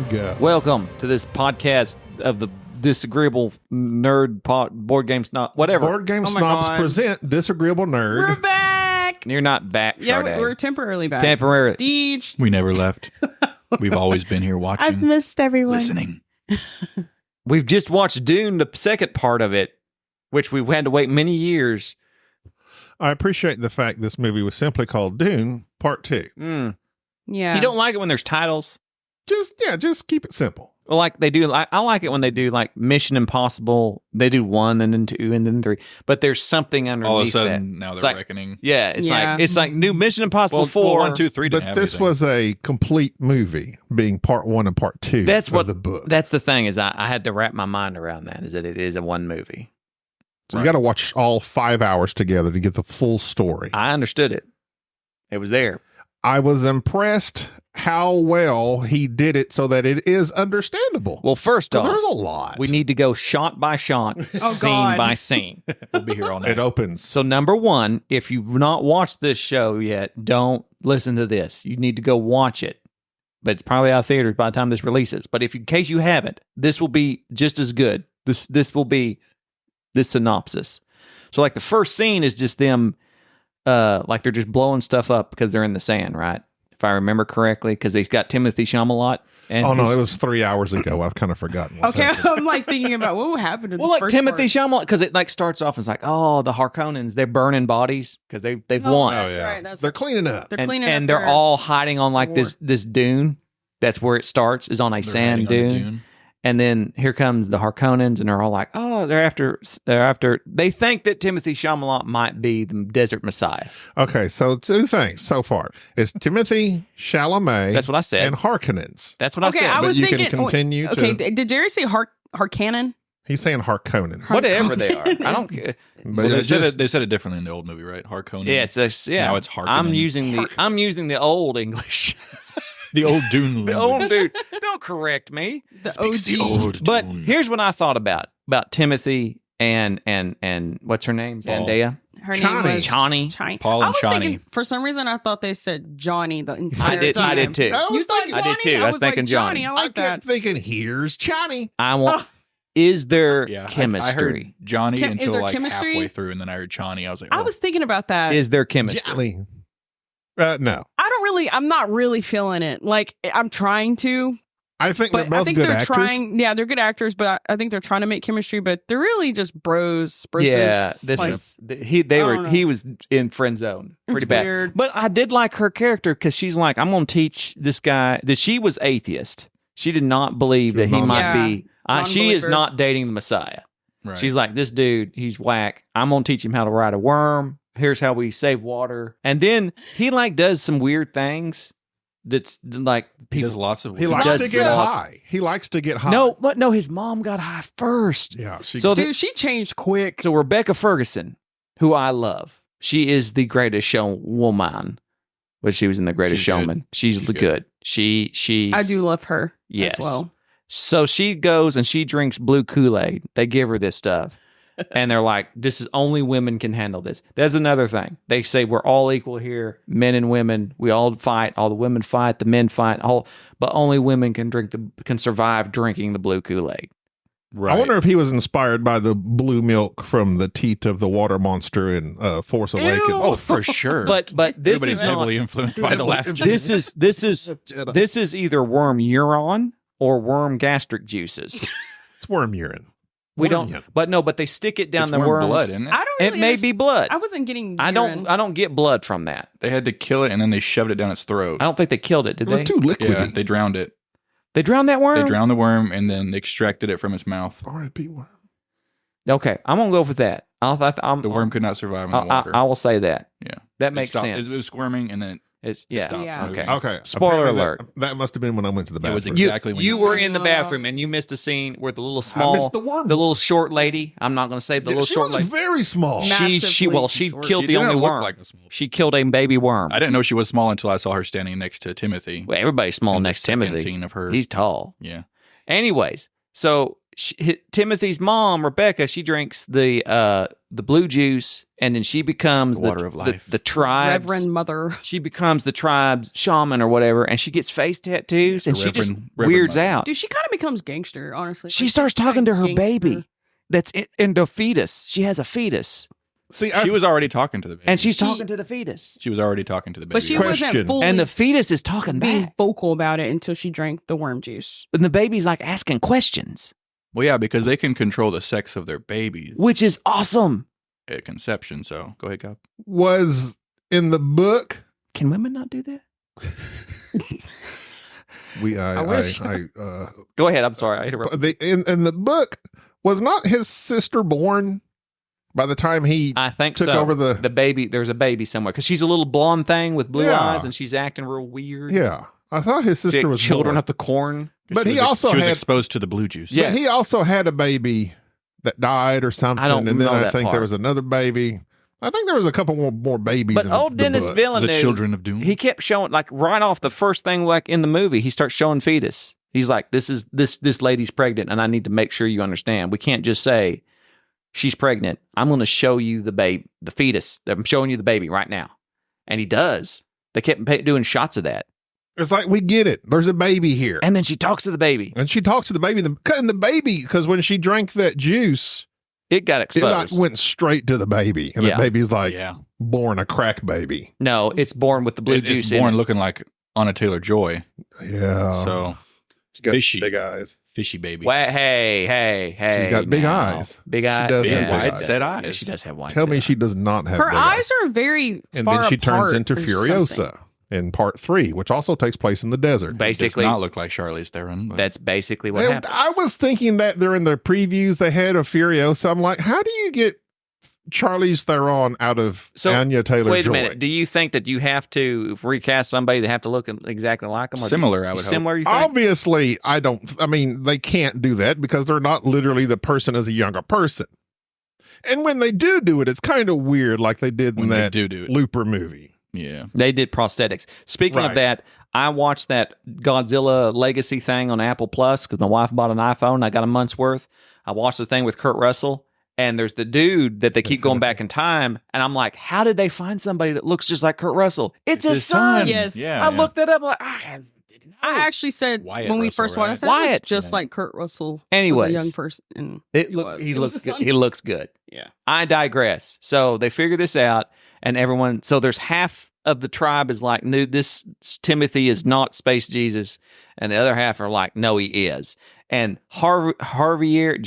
go. Welcome to this podcast of the Disagreeable Nerd Board Game Snob, whatever. Board Game Oh my Snobs God. present Disagreeable Nerd. We're back. You're not back, Yeah, Sharde. we're temporarily back. Temporarily. Deej. We never left. We've always been here watching, I've missed everyone. listening. We've just watched Dune, the second part of it, which we've had to wait many years. I appreciate the fact this movie was simply called Dune Part 2. Yeah. You don't like it when there's titles? Just keep it simple. Well, like they do. I like it when they do like Mission Impossible. They do 1 and then 2 and then 3. But there's something underneath All of a sudden, that. now It's they're like- reckoning. Yeah, it's like new Mission Impossible 4. 1, 2, 3 didn't But have this anything. was a complete movie, being Part 1 and Part 2 That's of what the book. That's the thing is I had to wrap my mind around that. Is that it is a one movie. So you got to watch all 5 hours together to get the full story. I understood it. It was there. I was impressed how well he did it so that it is understandable. Well, first 'Cause off, there's a lot. we need to go shot by shot, Oh, scene God. by scene. We'll be here all night. It opens. So number one, if you've not watched this show yet, don't listen to this. You need to go watch it. But it's probably out of theaters by the time this releases. But if in case you haven't, this will be just as good. This will be this synopsis. So like the first scene is just them like they're just blowing stuff up because they're in the sand, right? If I remember correctly, because they've got Timothy Chalamet. And Oh, no, he's- it was 3 hours ago. I've kind of forgotten. what's Okay, happening. I'm like thinking about what would happen to Well, the like first Timothy part. Chalamet, because it like starts off as like, oh, the Harkonnens, they're burning bodies because they've Oh, won. That's right. That's They're cleaning up. They're and, cleaning and up they're their all hiding on like war. this dune. That's where it starts, is on a They're sand hiding on the dune. And then here comes the Harkonnens, and they're all like, oh, they're after. They think that Timothy Chalamet might be the desert messiah. Okay, so 2 things so far. It's Timothy Chalamet That's what I said. and Harkonnens. That's what I Okay, said. I But was you thinking. can continue okay, to... did Jerry say Harkonnen? He's saying Harkonnens. Whatever they are, I don't care. But Well, it's just- they said it differently in the old movie, right? Harkonnen. Yeah, it's this. Yeah, Now it's Harkonnen. I'm using the old English. the old Dune. The old dude. Don't correct me. The Speaks the OG. old But Dune. here's what I thought about Timothy and what's her name? Paul. Zendaya. Her Chani. name was Chani. Chani. Paul I and was Chani. thinking, for some reason, I thought they said Johnny the entire I time. did too. I was You thought thinking- I Johnny? did too. I was thinking like, Johnny. I I like kept that. thinking, here's Johnny. I want. Is there Yeah, chemistry? I heard Johnny Is until there like chemistry? halfway through, and then I heard Chani. I was like, I oh. was thinking about that. Is there chemistry? Johnny. No. I'm not really feeling it. Like, I'm trying to, I think they're but both I think good they're actors. trying. Yeah, they're good actors, but I think they're trying to make chemistry, but they're really just bros. Yeah, Brosers. this Like, was I don't know. he was in friend zone pretty It's bad. weird. But I did like her character because she's like, I'm going to teach this guy that she was atheist. She did not believe She was that he might non- be. She is non-believer. not dating the Messiah. Right. She's like, this dude, he's whack. I'm going to teach him how to ride a worm. Here's how we save water. And then he like does some weird things that's like he people. does lots of. He weird- likes does to get lots- high. He likes to get high. No, his mom got high first. Yeah. So Dude, she changed quick. So Rebecca Ferguson, who I love, she is the greatest showwoman. But she was in The Greatest She's good. Showman. She's good. She's I do love her Yes. as well. So she goes and she drinks blue Kool-Aid. They give her this stuff. And they're like, this is only women can handle this. That's another thing. They say we're all equal here, men and women. We all fight. All the women fight. The men fight. But only women can survive drinking the blue Kool-Aid. Right. I wonder if he was inspired by the blue milk from the teat of the water monster in Force Awakens. Oh, for sure. But this Everybody's is not. heavily influenced by the last. This is either worm urine or worm gastric juices. It's worm urine. We Worm don't, urine. but they stick it down It's the worm worms. blood, isn't it? I don't It really may be blood. I wasn't getting I urine. don't get blood from that. They had to kill it, and then they shoved it down its throat. I don't think they killed it. Did It was they? too liquidy. Yeah, they drowned it. They drowned that worm. They drowned the worm, and then extracted it from its mouth. R.I.P. worm. Okay, I'm gonna go with that. The worm could not survive in the water. I will say that. Yeah, That makes it stopped. sense. It was squirming, and then It's it stopped. Yeah. moving. Okay. Okay. Spoiler Apparently alert. That must have been when I went to the It was bathroom. exactly when You you were in the bathroom and you missed a scene where the little small, missed the worm. the little short lady. I'm not gonna say the little she short was lady. very small. Massively She short. killed She the didn't only look worm. like a small- She killed a baby worm. I didn't know she was small until I saw her standing next to Timothy. Well, everybody's small in the next to second Timothy. scene of her. He's tall. Yeah. Anyways, so Timothy's mom, Rebecca, she drinks the the blue juice, and then she becomes The water of life. the tribe. Reverend Mother. She becomes the tribe's shaman or whatever, and she gets face tattoos, and she just Reverend weirds Mother. out. Dude, she kind of becomes gangster, honestly. She Like, starts talking to her gangster. baby. That's in the fetus. She has a fetus, See, She was alady talking to the baby. and she's She- talking to the fetus, She was already talking to the baby. But she Question. wasn't fully and the fetus is talking being back, vocal about it until she drank the worm juice. and the baby's like asking questions, Well, yeah, because they can control the sex of their babies which is awesome. at conception. So go ahead, Cobb. was in the book. Can women not do that? I wish. Go ahead. I'm sorry. I interrupted. In the book, was not his sister born by the time he I think took so. over the baby. There's a baby somewhere because she's a little blonde thing with blue Yeah. eyes, and she's acting real weird. Yeah, I thought his sister was children born. of the corn. But She he was also she was had- exposed to the blue juice. Yeah. But he also had a baby that died or something, I don't and then know I that think there part. was another baby. I think there was a couple more babies. But in old the Dennis book. The Villeneuve, children of Dune. he kept showing like right off the first thing like in the movie, he starts showing fetus. He's like, this lady's pregnant, and I need to make sure you understand. We can't just say she's pregnant. I'm going to show you the baby, the fetus. I'm showing you the baby right now, and he does. They kept doing shots of that, It's like, we get it. There's a baby here. and then she talks to the baby. And she talks to the baby. And the baby, because when she drank that juice, It got it like exposed. went straight to the baby. And Yeah. the baby's like yeah. born a crack baby. No, it's born with the blue juice It's in born it. looking like Anna Taylor-Joy. Yeah. So She's got fishy. big eyes. fishy baby. Hey. She's got big now. eyes. Big eyes. does have yeah, wide she does. set Yeah, eyes. she does have wide Tell set me eyes. she does not have Her big eyes are very And far then she turns apart into or Furiosa something. in part 3, which also takes place in the desert. Basically, Does not look like Charlize Theron. But that's basically what And happened. I was thinking that during the previews they had of Furiosa. I'm like, how do you get Charlize Theron out of So, Anya Taylor-Joy? Wait a minute. Do you think that you have to recast somebody that have to look exactly like them? Similar, I would hope. Similar, you think? Obviously, I mean, they can't do that because they're not literally the person as a younger person. And when they do it, it's kind of weird, like they did in When they that do it. Looper movie. Yeah. They did prosthetics. Speaking of Right. that, I watched that Godzilla Legacy thing on Apple Plus because my wife bought an iPhone. I got a month's worth. I watched the thing with Kurt Russell, and there's the dude that they keep going back in time, and I'm like, how did they find somebody that looks just like Kurt Russell? It's his son. Yes. Yeah. I looked it up. Like, I didn't know. I actually said Wyatt when we Russell, first watched, I said right? it looks Wyatt. just Yeah. like Kurt Russell. Anyways. was a young person. And It It look, was. he It was looks his good. son. He looks good. yeah, I digress. So they figure this out, and everyone. So there's half of the tribe is like, no, this Timothy is not Space Jesus, and the other half are like, no, he is. And Javier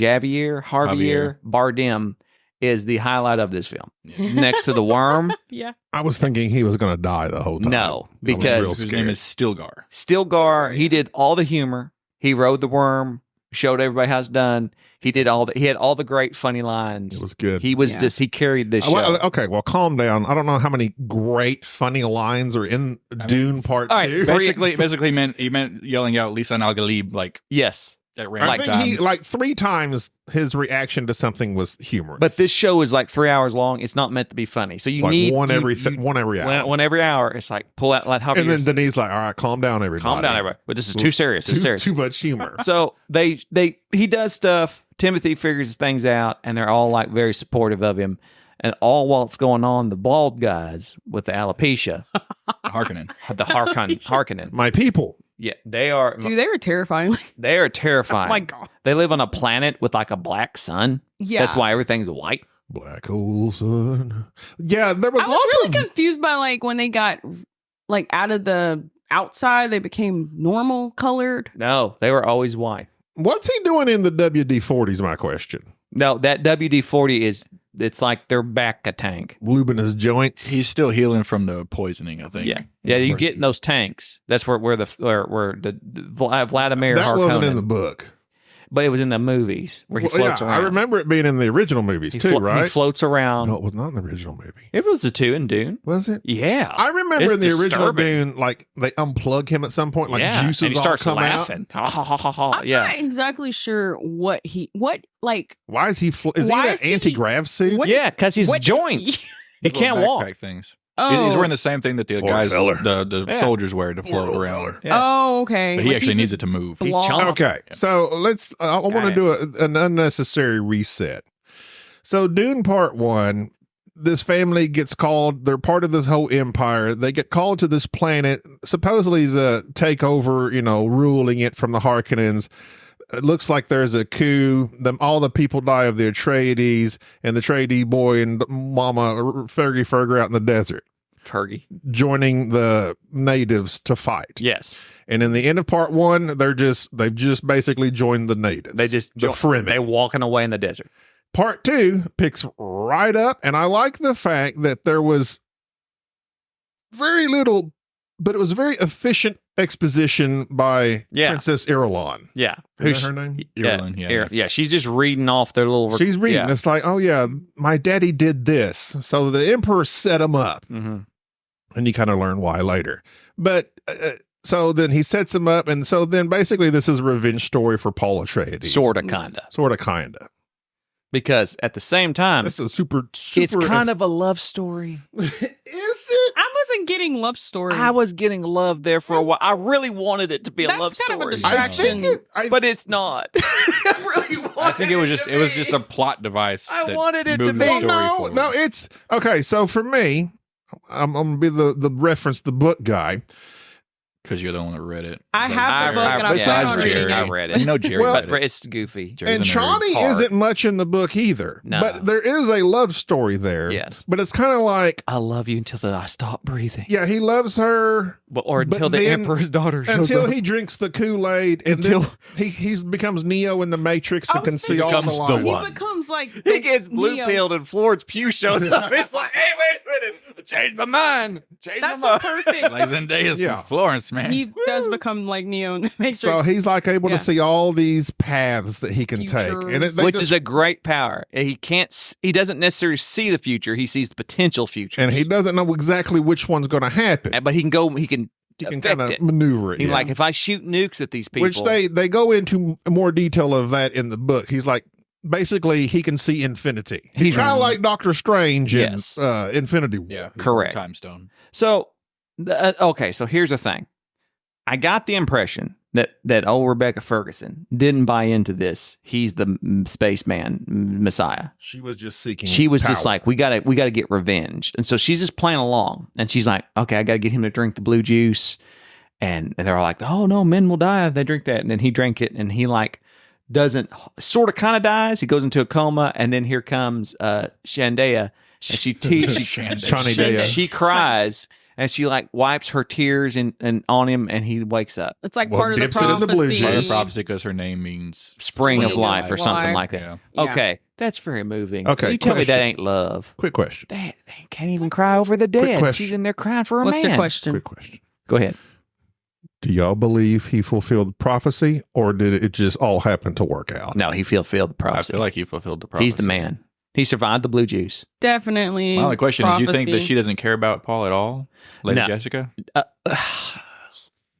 Bardem is the highlight of this film, next to the worm. yeah. I was thinking he was going to die the whole time. No, I was because- real His scared. name is Stilgar. Stilgar, he did all the humor. He rode the worm, showed everybody how it's done. He did all the. He had all the great funny lines. It was good. He was Yeah. just. He carried this show. Well, okay, well, calm down. I don't know how many great funny lines are in Dune Part all right, 2. Basically he meant yelling out Lisa and Al Galib like Yes, at I random think times. he like 3 times his reaction to something was humorous. but this show is like 3 hours long. It's not meant to be funny. So you It's like need one you- every you- one every hour. one every hour. It's like pull out like And then Denise like, all right, calm down, everybody. calm down, everybody. But this is too serious. It's serious. Too much humor. So he does stuff. Timothy figures things out, and they're all like very supportive of him. And all while it's going on, the bald guys with the alopecia, Harkonnen. the Harkonnen, My people. yeah, they are Dude, they were terrifying. they are terrifying. Oh my God. They live on a planet with like a black sun. Yeah. That's why everything's white. Black hole sun. Yeah, there was I was lots really of confused by like when they got like out of the outside, they became normal colored. No, they were always white. What's he doing in the WD-40 is my question. No, that WD-40 it's like they're back a tank. Lubing his joints. He's still healing from the poisoning, I think. Yeah, you get in those tanks. That's where the Vladimir that wasn't in Harkonnen- the book. but it was in the movies where he Well, floats yeah, around. I remember it being in the original movies He too, He right? floats around. No, it was not in the original movie. It was the 2 in Dune. Was it? Yeah, I remember It's in the original disturbing. Dune, like they unplug him at some point, like yeah. juices and he starts all come laughing. Ha, ha, ha, ha, ha. I'm Yeah, not exactly sure what like Why is he? Is Why he in is an he- anti-grav suit? what- yeah, because his what is joints. he? He can't walk. Backpack things. Oh, He's wearing the same thing that the Poor guys, feller. the Yeah. soldiers wear to float Poor around. feller. Yeah. Oh, okay. But he Like, actually he's needs a it to move. blob. chomp. Okay, so let's. I want to Got do an unnecessary reset. So Dune Part 1, this family gets called, they're part of this whole empire. They get called to this planet, supposedly to take over, ruling it from the Harkonnens. It looks like there's a coup. All the people die of the Atreides, and the Atreides boy and mama Fergie out in the desert, Fergie, joining the natives to fight. Yes. And in the end of Part 1, they've just basically joined the natives. They just they're walking away in the desert. Part 2 picks right up, and I like the fact that there was very little, but it was very efficient exposition by Princess Irulan. Yeah. Is that her name? Irulan, yeah. She's just reading off their little... She's reading. It's like, oh yeah, my daddy did this. So the emperor set him up. Mm-hmm. And you kind of learn why later. But... so then he sets him up, and so then basically this is a revenge story for Paul Atreides. Sorta, kinda. Because at the same time, it's a super it's kind of a love story. Is it? I wasn't getting love story. I was getting love there for a while. I really wanted it to be a love That's kind of a story. distraction. But it's not. I really wanted I think it was just a plot device. I wanted it to moved be. the story forward. No, it's okay. So for me, I'm gonna be the reference, the book guy. Because you're the one that read it. I have the book and I'm planning on reading it. I read it. You know Jerry Well, read But it. it's goofy. Jerry's And a nerd. Shawnee It's hard. isn't much in the book either. No. But there is a love story there. Yes. But it's kind of like, I love you until I stop breathing. yeah, he loves her Or But until the then- Emperor's daughter shows until up. he drinks the Kool-Aid, and Until- then he becomes Neo in the Matrix I and was can see thinking- all the Becomes the lines. one. He becomes like He gets blue Neo. pilled and Florence Pugh shows up. It's like, hey, wait a minute. I changed my mind. That's a perfect. Like Zendaya's Yeah. Florence, man. He does become like Neo in the Matrix. So he's like able Yeah. to see all these paths that he can take, and Futures. Which is a great power. He doesn't necessarily see the future. He sees the potential future. and he doesn't know exactly which one's going to happen. But he can He can affect kind of it. maneuver it. He's yeah. like, if I shoot nukes at these people. Which they go into more detail of that in the book. He's like, basically, he can see infinity. He's He's- kind of like Doctor Strange in Yes. Infinity War. Yeah, Correct. Time stone. So, okay, so here's the thing. I got the impression that old Rebecca Ferguson didn't buy into this. He's the spaceman messiah. She was just seeking. She was just power. like, we gotta get revenge, and so she's just playing along. And she's like, okay, I gotta get him to drink the blue juice, and they're all like, oh no, men will die if they drink that. And then he drank it, and he like doesn't sort of kind of dies. He goes into a coma, and then here comes Shandaya, and she Shawnee Daya. she cries. And she like wipes her tears and on him, and he wakes up. it's like Well, part of the dips it in the blue prophecy. juice. Part of the prophecy because her name means Spring of life or life. something like that. Yeah. Yeah. Okay, that's very moving. Okay, you tell me that question. ain't love. Quick question. They can't even cry over the dead. question. She's in there crying for a What's man. your question? Quick question. Go ahead. Do y'all believe he fulfilled prophecy, or did it just all happen to work out? No, he fulfilled the I prophecy. feel like he fulfilled the prophecy. He's the man. He survived the blue juice. Definitely. My only question is, you think that prophecy. she doesn't care about Paul at all, Lady No. Jessica?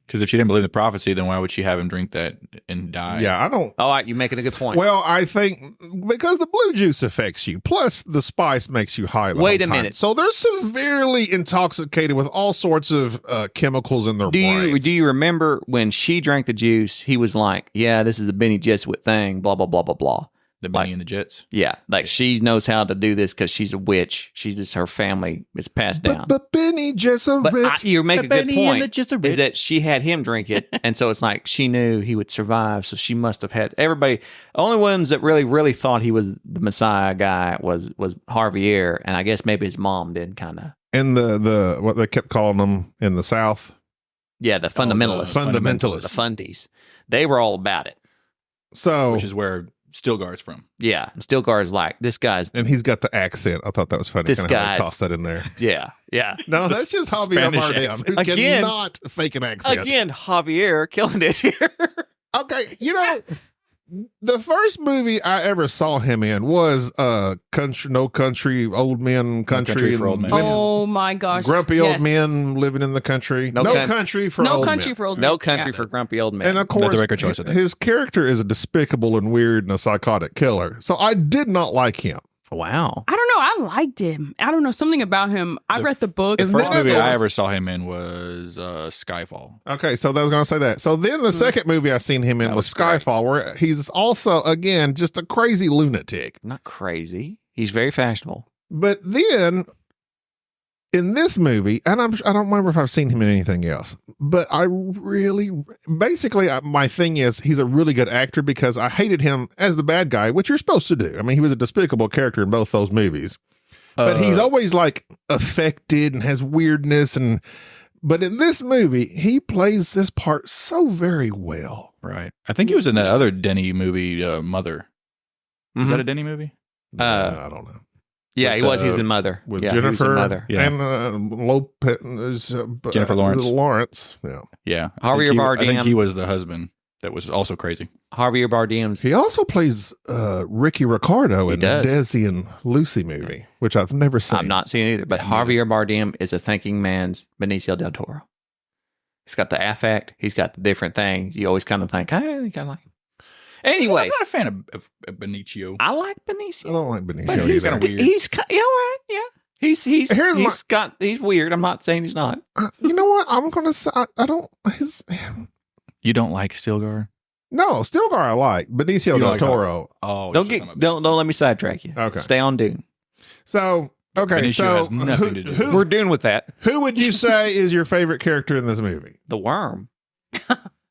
Because if she didn't believe the prophecy, then why would she have him drink that and die? Yeah, I don't. All right, you're making a good point. Well, I think because the blue juice affects you, plus the spice makes you high. The Wait whole a time. minute. So they're severely intoxicated with all sorts of chemicals in their brains. do you remember when she drank the juice? He was like, "Yeah, this is a Benny Jesuit thing." Blah blah blah blah blah. The Benny and the Jets. Yeah, like she knows how to do this because she's a witch. She's just her family is passed down. But Benny Gesserit. But you make a good Benny and the point. Jesuit. Is that she had him drink it, and so it's like she knew he would survive. So she must have had everybody. Only ones that really thought he was the Messiah guy was Javier, and I guess maybe his mom did kind of. and the what they kept calling them in the South. Yeah, the fundamentalists, fundamentalists. the fundies. They were all about it. So Which is where Stilgar's from. Yeah, Stilgar's like this guy's. and he's got the accent. I thought that was funny. This Kinda how they guy's- toss that in there. Yeah. No, The that's just Javier Spanish Bardem, accent. who Again- cannot fake an accent. Again, Javier killing it here. Okay, the first movie I ever saw him in was No Country, Old Men Country, Country for Old Men. Oh my gosh. grumpy old Yes. men living in the country. No No, Coun- country for No old country men. for old No men. country Yeah. for grumpy old men. And of course, the record choice, I think. his character is a despicable and weird and a psychotic killer. So I did not like him. Wow. I don't know. I liked him. I don't know. Something about him. I read the book. The The first This movie I was- ever saw him in was Skyfall. Okay, so I was going to say that. So then the second movie I seen him in That was was great. Skyfall, where he's also, again, just a crazy lunatic. Not crazy. He's very fashionable. But then in this movie, and I don't remember if I've seen him in anything else, but I really, basically, my thing is he's a really good actor because I hated him as the bad guy, which you're supposed to do. I mean, he was a despicable character in both those movies, but he's always like affected and has weirdness. But in this movie, he plays this part so very well. Right. I think he was in that other Denny movie, Mother. Is that a Denny movie? I don't know. Yeah, With, He's in Mother. With Yeah, he was in Jennifer Mother. Yeah. and Lopez, Jennifer Lawrence. Lawrence. Yeah. Yeah. Javier I think Bardem. he was the husband that was also crazy. Javier Bardem's. He also plays Ricky Ricardo in the does. Desi and Lucy movie, which I've never seen. I'm not seeing either, but Javier Bardem is a thinking man's Benicio del Toro. He's got the affect. He's got the different things. You always kind of think, hey, you kind of like. Anyways, I'm not a fan of Benicio. I like I Benicio. don't like Benicio But he's either. kinda weird. He's yeah, right, yeah. He's Here's he's weird. I'm not saying he's not. You know what? I'm gonna say I don't. You don't like Stilgar? No, Stilgar I like. Benicio You del like Toro. Oh, Don't let me sidetrack you. Okay. Stay on Dune. So okay, Benicio so has nothing to do with it. We're doing with that. who would you say is your favorite character in this movie? The worm.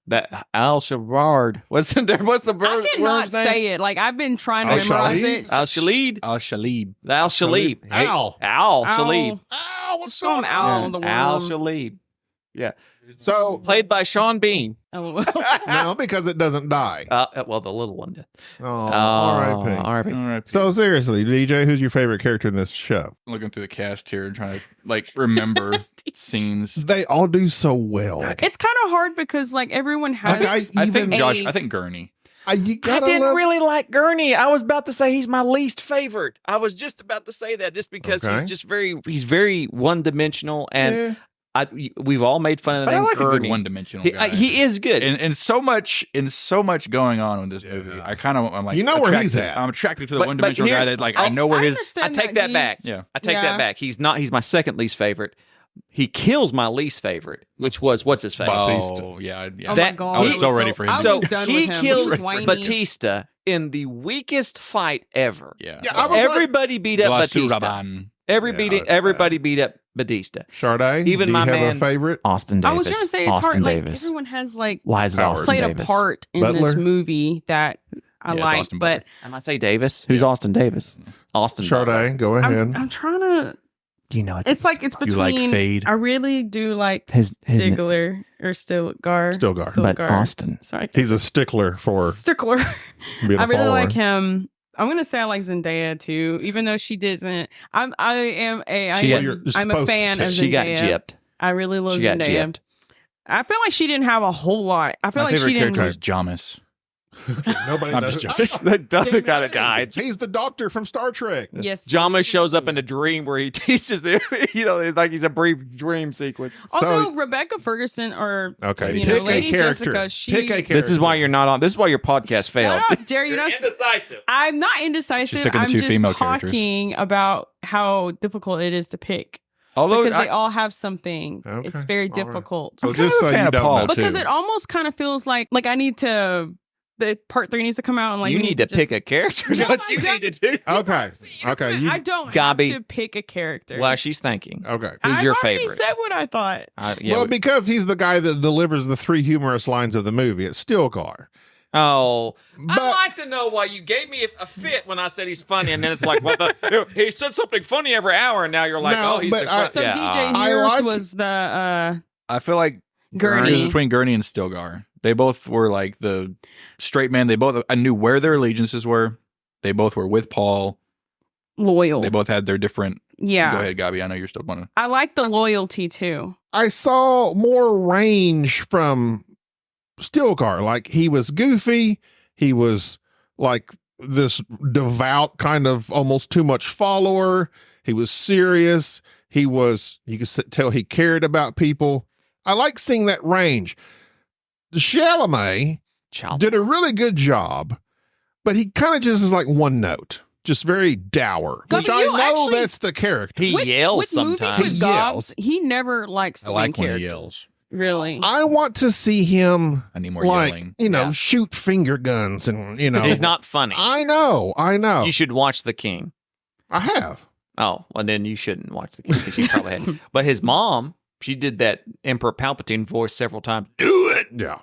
That Al Sharde. What's the bird? I cannot say it. Like I've been trying to Al memorize Shalib? it. Al Shalid. Al Shalib. Al Shalib. Hey, Al. Al Owl. Shalib. Oh, what's Call him Owl the worm. Al Shalib. Yeah. So Played by Sean Bean. Oh, no, because it doesn't die. Well, the little one did. Oh, R.I.P. R.I.P. All right. So seriously, DJ, who's your favorite character in this show? Looking through the cast here and trying to like remember scenes. They all do so well. it's kind of hard because like everyone has. I think even- I think Gurney. You I gotta didn't love- really like Gurney. I was about to say he's my least favorite. I was just about to say that just because Okay. he's very one dimensional and Yeah. we've all made fun of the But I name like a good Gurney. one-dimensional He, guy. he is good. and so much going on in this movie. I'm like, You know where he's attracted- at. I'm attracted to the But one-dimensional guy here's- that like I know where his. understand I take that that back. Yeah. I take Yeah. that back. He's my second least favorite. He kills my least favorite, which was what's his face. Oh yeah. Oh That- my god! I was so ready for him. I So was done he with him. kills Whiny. Batista in the weakest fight ever. Yeah. Yeah, I was like- Everybody beat up Batista. Basura. Everybody beat up Batista. Sharde, Even do you my have man- a favorite? Austin Davis. I was gonna say it's Austin hard. Davis. Like everyone has like Why is it Howard. Austin played Davis? a part in Butler? this movie that I Yeah, it's like, Austin but Am I say Davis? Who's Austin Davis? Austin Butler. Sharde, go ahead. I'm trying to. You know It's like it's You like between. Fade? I really do like his Diggler or Stilgar. Stilgar. but Austin. Sorry, He's a stickler for Stickler. being a I really follower. like him. I'm gonna say I like Zendaya too, even though she doesn't. I'm a fan of Zendaya. She got gypped. I really love She got Zendaya. gypped. I feel like she didn't have a whole lot. I feel My like favorite she didn't. character is Jamis. Nobody I'm knows. just joking. That doesn't kind of died. He's the doctor from Star Trek. Yes, Jama shows up in a dream where he teaches them, it's like he's a brief dream sequence. Although So- Rebecca Ferguson or Okay, you know, pick Lady a character. Jessica, she. Pick a character. This is why you're not on. This is why your podcast failed. How dare you? I'm not indecisive. She's picking the I'm two just female characters. talking about how difficult it is to pick Although because they all have something. Okay, It's very all right. difficult. So I'm kind just of a so fan you of don't Paul, know, Because too. it almost kind of feels like I need to. The part 3 needs to come out and like you we need to just- pick a character. No, What I you don't. need to do. Okay. Okay. You, I don't Gabi. have to pick a character. Well, she's thinking. okay. Who's I've your already favorite? said what I thought. Yeah, Well, because he's the guy that delivers the 3 humorous lines of the movie. It's Stilgar. oh, But- I'd like to know why you gave me a fit when I said he's funny, and then it's like, what the? He said something funny every hour, and now you're like, No, oh, he's but the I- fun- So yeah, DJ I yours like- was the I feel like it was Gurney. between Gurney and Stilgar. They both were like the straight man. I knew where their allegiances were. They both were with Paul. Loyal. They both had their different. Yeah. Go ahead, Gabi. I know you're still going to. I like the loyalty too. I saw more range from Stilgar. Like he was goofy. He was like this devout kind of almost too much follower. He was serious. You could tell he cared about people. I like seeing that range. Chalamet Child. did a really good job, but he kind of just is like one note, just very dour, Gabi, which I you know actually- that's the character. He yells with sometimes. movies with He Dobbs, yells. he never likes I the main like when character. he yells. Really. I want to see him I need more like, yelling. Yeah. shoot finger guns and, He's not funny. I know. You should watch The King. I have. Oh, well, then you shouldn't watch the kid because you probably had. But his mom, she did that Emperor Palpatine voice several times. Do it. Yeah.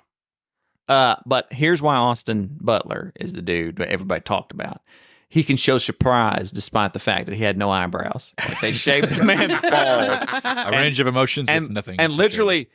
But here's why Austin Butler is the dude that everybody talked about. He can show surprise despite the fact that he had no eyebrows. Like they shaved the man bald. A range of emotions with nothing. And literally,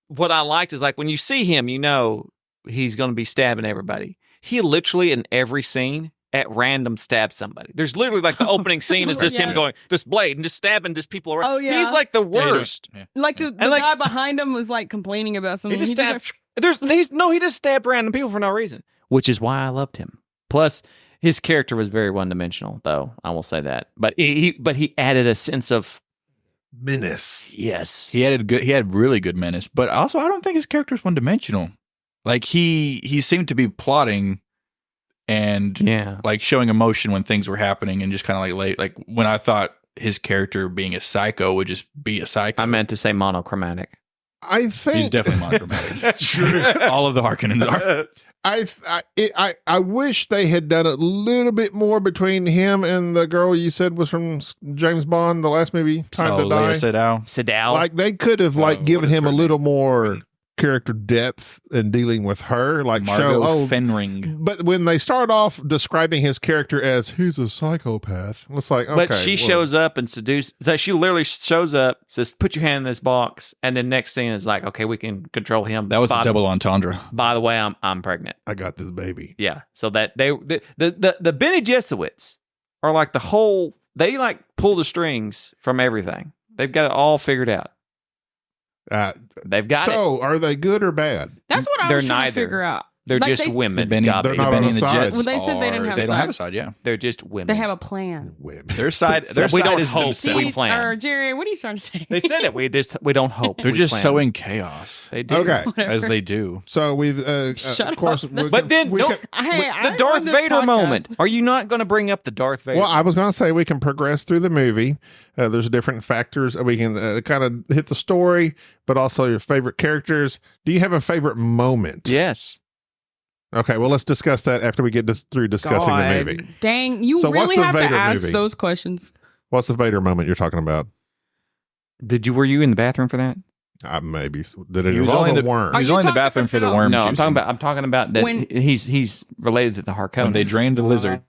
what I liked is like when you see him, you know he's going to be stabbing everybody. He literally in every scene at random stabs somebody. There's literally like the opening scene is just him going this blade and just stabbing just people around. Oh, yeah. He's like the worst. Like the guy behind him was like complaining about something. He just stabbed. He just stabbed random people for no reason, which is why I loved him. Plus, his character was very one-dimensional, though. I will say that. But he added a sense of menace. Yes, he had really good menace. But also, I don't think his character is one-dimensional. Like he seemed to be plotting and like showing emotion when things were happening, and just kind of like when I thought his character being a psycho would just be a psycho. I meant to say monochromatic. I think he's definitely monochromatic. That's true. All of the Harkonnens are. I wish they had done a little bit more between him and the girl you said was from James Bond, the last movie, Time to Die. Seydoux. Like they could have given him a little more character depth in dealing with her, like Margot Fenring. But when they start off describing his character as he's a psychopath, it's like, okay. But she shows up and seduces. She literally shows up, says, "Put your hand in this box," and then next scene is like, "Okay, we can control him." That was a double entendre. By the way, I'm pregnant. I got this baby. Yeah. So that the Bene Gesserits are like the whole. They like pull the strings from everything. They've got it all figured out. They've got it. So, are they good or bad? That's what I was trying to figure out. They're like just women. They're not on a side. Well, they said they didn't have They sides. don't have a side, yeah. They're just women. They have a plan. Women. Their side is themselves. We plan. Or Jerry, what are you trying to say? They said it. We don't hope. They're we just plan. sowing chaos. They do. Okay. As they do. So we've, Shut of course, up. But then, the Darth Vader moment. Are you not going to bring up the Darth Vader? Well, I was going to say we can progress through the movie. There's different factors. We can kind of hit the story, but also your favorite characters. Do you have a favorite moment? Yes. Okay, well, let's discuss that after we get through discussing the movie. Dang, you So really what's the have to Vader ask movie? those questions. What's the Vader moment you're talking about? Were you in the bathroom for that? Maybe. Did it He was involve only a worm? He was only in the bathroom for the worm No, juice. I'm talking about that When- he's related to the Harkonnens. When they drained the lizard.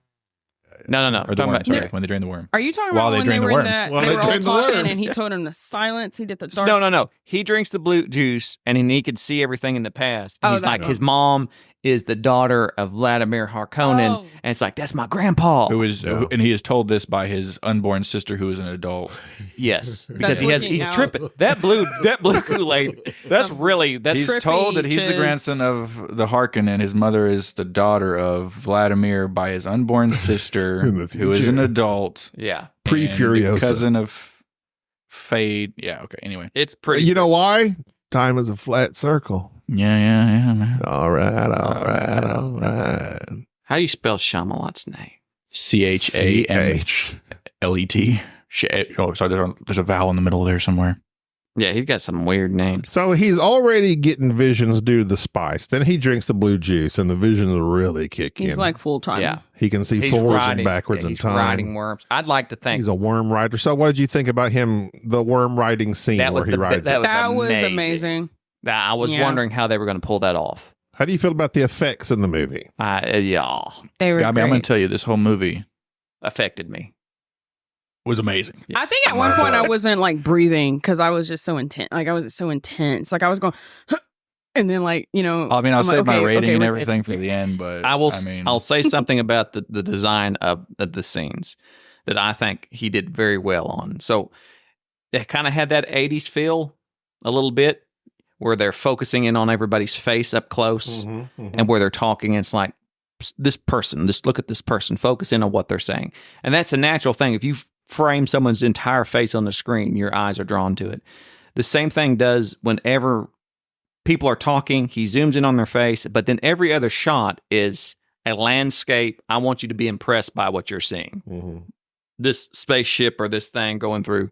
No. Or the worm, sorry. When they drained the worm. Are you talking While about they when drained they the were in worm. that While they they were all drained the talking worm. and he told him to silence? He did the dark. No. He drinks the blue juice and he could see everything in the past. And he's like, no. his mom is the daughter of Vladimir Harkonnen, Oh. and it's like that's my grandpa. Who is, No. and he is told this by his unborn sister, who is an adult. Yes, because That's he's out. tripping. That blue Kool-Aid. That's He's trippy, told that he's the chiz. grandson of the Harkonnen. His mother is the daughter of Vladimir by his unborn sister, In the who is an future. adult. Yeah, Pre-Furiosa. and the cousin of Fade. Yeah, okay. Anyway. it's pretty. You know why? Time is a flat circle. Yeah, man. All right. How do you spell Shyamalan's name? CHAMLET. Oh, sorry. There's a vowel in the middle there somewhere. Yeah, he's got some weird names. So he's already getting visions due to the spice. Then he drinks the blue juice, and the visions really kick in. He's like full time. Yeah, he can see he's forwards riding, and backwards in he's time. riding worms. I'd like to think He's a worm rider. So what did you think about him? The worm riding scene that where was he rides. that it? was was amazing. amazing. I was Yeah. wondering how they were going to pull that off. How do you feel about the effects in the movie? Yeah, They were. I mean, I'm going great. to tell you, this whole movie affected me. was amazing. I think at one point I wasn't like breathing because I was just so intense. Like I was so intense. Like I was going, and then like I mean, I'll I'm save like, my okay, rating okay, and wait, everything for the end, but I'll say something about the design of the scenes that I think he did very well on. So it kind of had that 80s feel a little bit where they're focusing in on everybody's face up close and where they're talking. It's like this person, just look at this person, focus in on what they're saying. And that's a natural thing. If you frame someone's entire face on the screen, your eyes are drawn to it. The same thing does whenever people are talking, he zooms in on their face, but then every other shot is a landscape. I want you to be impressed by what you're seeing. This spaceship or this thing going through.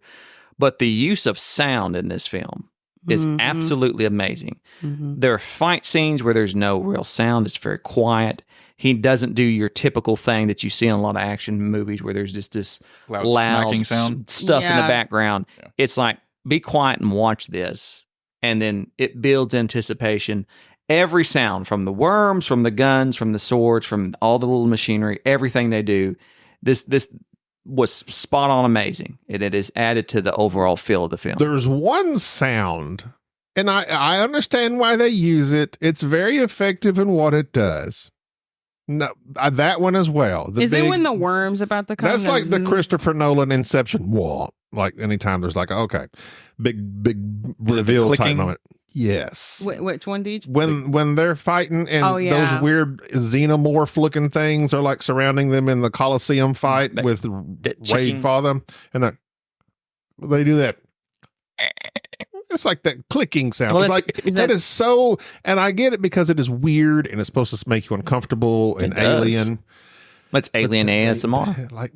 But the use of sound in this film is absolutely amazing. There are fight scenes where there's no real sound. It's very quiet. He doesn't do your typical thing that you see in a lot of action movies where there's just this loud sound stuff in the background. Yeah. It's like, be quiet and watch this. And then it builds anticipation. Every sound, from the worms, from the guns, from the swords, from all the little machinery, everything they do, this was spot on amazing. It is added to the overall feel of the film. There's one sound, and I understand why they use it. It's very effective in what it does. No, that one as well. Is it when the worms about to come? That's like the Christopher Nolan Inception wall. Like anytime there's like, okay, big reveal type moment. Yes. Which one, Deej? When they're fighting and those weird xenomorph looking things are like surrounding them in the Colosseum fight with Wade Father, and they do that. It's like that clicking sound. Well, it's like that is so, and I get it because it is weird and it's supposed to make you uncomfortable and alien. Let's alien ASMR. Like,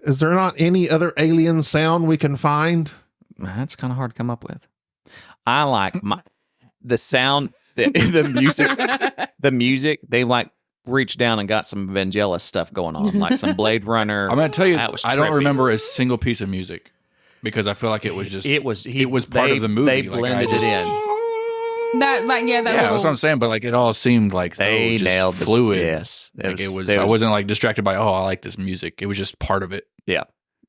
is there not any other alien sound we can find? That's kind of hard to come up with. I like the sound, the music. The music, they like reached down and got some Vangelis stuff going on, like some Blade Runner. I'm going to tell you, I don't remember a single piece of music because I feel like it was just it was part of the movie. They blended it in. That's what I'm saying. But like it all seemed like they nailed fluid. Yes, it was. I wasn't like distracted by I like this music. It was just part of it. Yeah,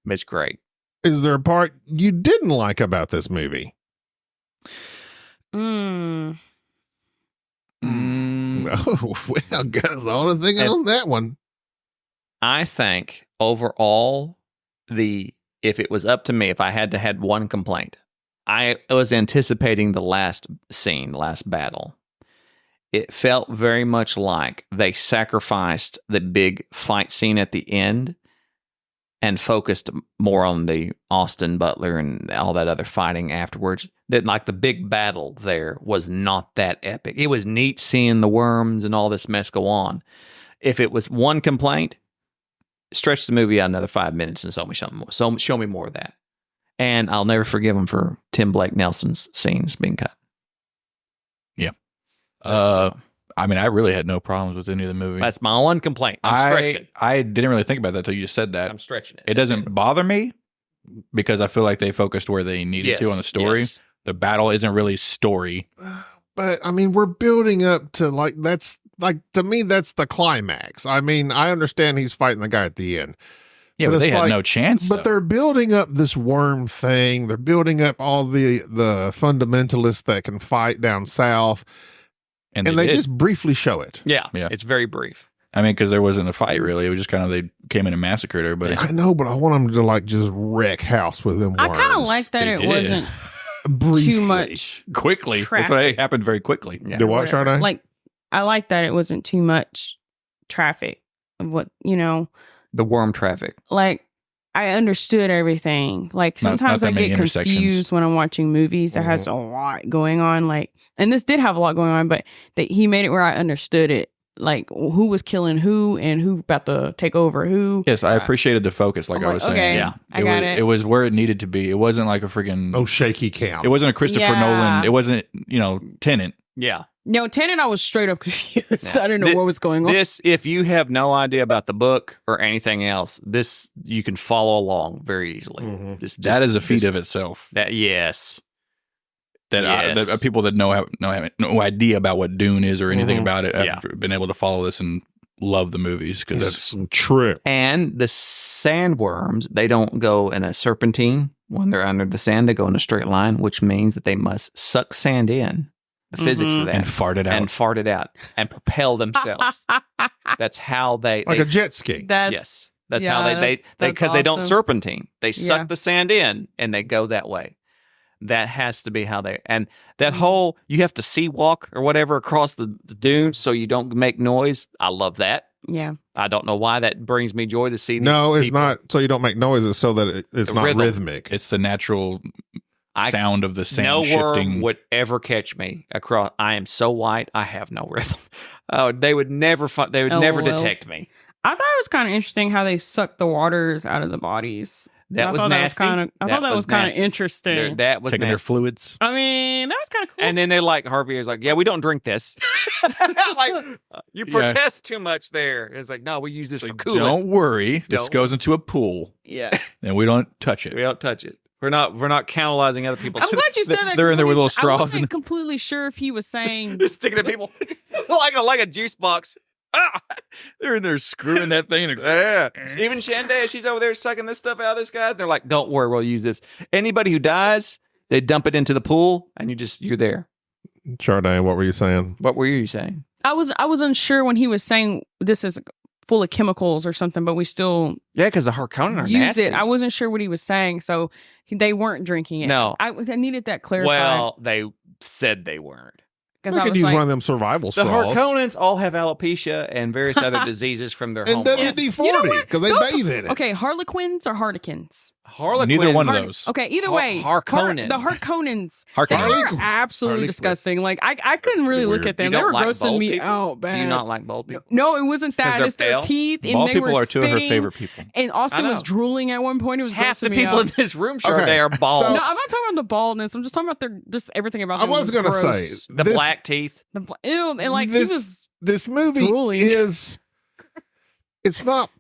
it's great. Is there a part you didn't like about this movie? No, well, guys, all the thinking on that one. I think overall, if it was up to me, if I had to had one complaint, I was anticipating the last scene, the last battle. It felt very much like they sacrificed the big fight scene at the end and focused more on the Austin Butler and all that other fighting afterwards. That like the big battle there was not that epic. It was neat seeing the worms and all this mess go on. If it was one complaint, stretch the movie out another 5 minutes and show me something more. So show me more of that. And I'll never forgive him for Tim Blake Nelson's scenes being cut. Yeah. I mean, I really had no problems with any of the movie. That's my one complaint. I'm stretching. I didn't really think about that until you said that. I'm stretching it. It doesn't bother me because I feel like they focused where they needed to on the story. Yes. The battle isn't really story. But, I mean, we're building up to, like, that's, like, to me, that's the climax. I mean, I understand he's fighting the guy at the end. Yeah, but they had no chance. But they're building up this worm thing. They're building up all the fundamentalists that can fight down south. And they just briefly show it. Yeah, it's very brief. I mean, because there wasn't a fight, really. It was just kind of they came in and massacred everybody. I know, but I want them to, like, just wreck house with them worms. I kind of like that it wasn't too much. Quickly. Traffic. That's why it happened very quickly. Yeah. The what, Sharde? Like, I like that it wasn't too much traffic. The worm traffic. Like, I understood everything. Like, sometimes I get confused when I'm watching movies that has a lot going on. Like, and this did have a lot going on, but he made it where I understood it. Like, who was killing who and who about to take over who. Yes, I appreciated the focus, like I was saying. Okay, yeah, I got it. It was where it needed to be. It wasn't like a freaking shaky cam. It wasn't a Christopher Nolan. It wasn't, Tenet. Yeah. No, Tenet, I was straight up confused. I didn't know what was going on. This, if you have no idea about the book or anything else, this you can follow along very easily. Mm-hmm. That is a feat of itself. Yes. That people that have no idea about what Dune is or anything about it have been able to follow this and love the movies because that's true. And the sandworms, they don't go in a serpentine when they're under the sand. They go in a straight line, which means that they must suck sand in. The physics of that. And fart it out. And propel themselves. That's how they... Like a jet ski. Yes. That's how they because they don't serpentine. They suck the sand in and they go that way. That has to be how they... And that whole... You have to sea walk or whatever across the dunes so you don't make noise. I love that. Yeah. I don't know why that brings me joy to see these it's not so you don't make noises so that it's not rhythmic. It's the natural... sound of the sand shifting. No worm would ever catch me across. I am so white. I have no rhythm. Oh, they would never. They would never detect me. I thought it was kind of interesting how they suck the waters out of the bodies. That was nasty. I thought that was kind of interesting. That was taking their fluids. I mean, that was kind of cool. And then they're like, Harvey is like, yeah, we don't drink this. Like, you protest too much there. It's like, no, we use this for coolant. Don't worry. This goes into a pool. Yeah. And we don't touch it. We don't touch it. We're not cannibalizing other people's. I'm glad you said that. They're in there with little straws. I wasn't completely sure if he was saying just sticking to people like a juice box. Ah! They're in there screwing that thing. Yeah. Even Sharde, she's over there sucking this stuff out of this guy. They're like, don't worry, we'll use this. Anybody who dies, they dump it into the pool, and you're there. Sharde, what were you saying? What were you saying? I was unsure when he was saying this is full of chemicals or something, but we still because the Harkonnen are use nasty. it. I wasn't sure what he was saying, so they weren't drinking it. No, I needed that clarified. Well, they said they weren't. They could use one of them survival straws. The Harkonnens all have alopecia and various other diseases from their home. And WD-40, because they bathe in it. Okay, Harlequins or Harlequins? Harlequins. Neither one of those. Okay, either way. Harkonnen. The Harkonnens. Harkonnen. They were absolutely disgusting. Like, I couldn't really look at them. They were grossing me out bad. Do you not like bald people? No, it wasn't that. It's their teeth. And bald they people were are two of her spitting, favorite people. And Austin was drooling at one point. It was half the grossing me people out. in this room, they are bald. No, I'm not talking about the baldness. I'm just talking about just everything about them. I was going to say. The black teeth. Ew, and like he was this movie drooling. It's not.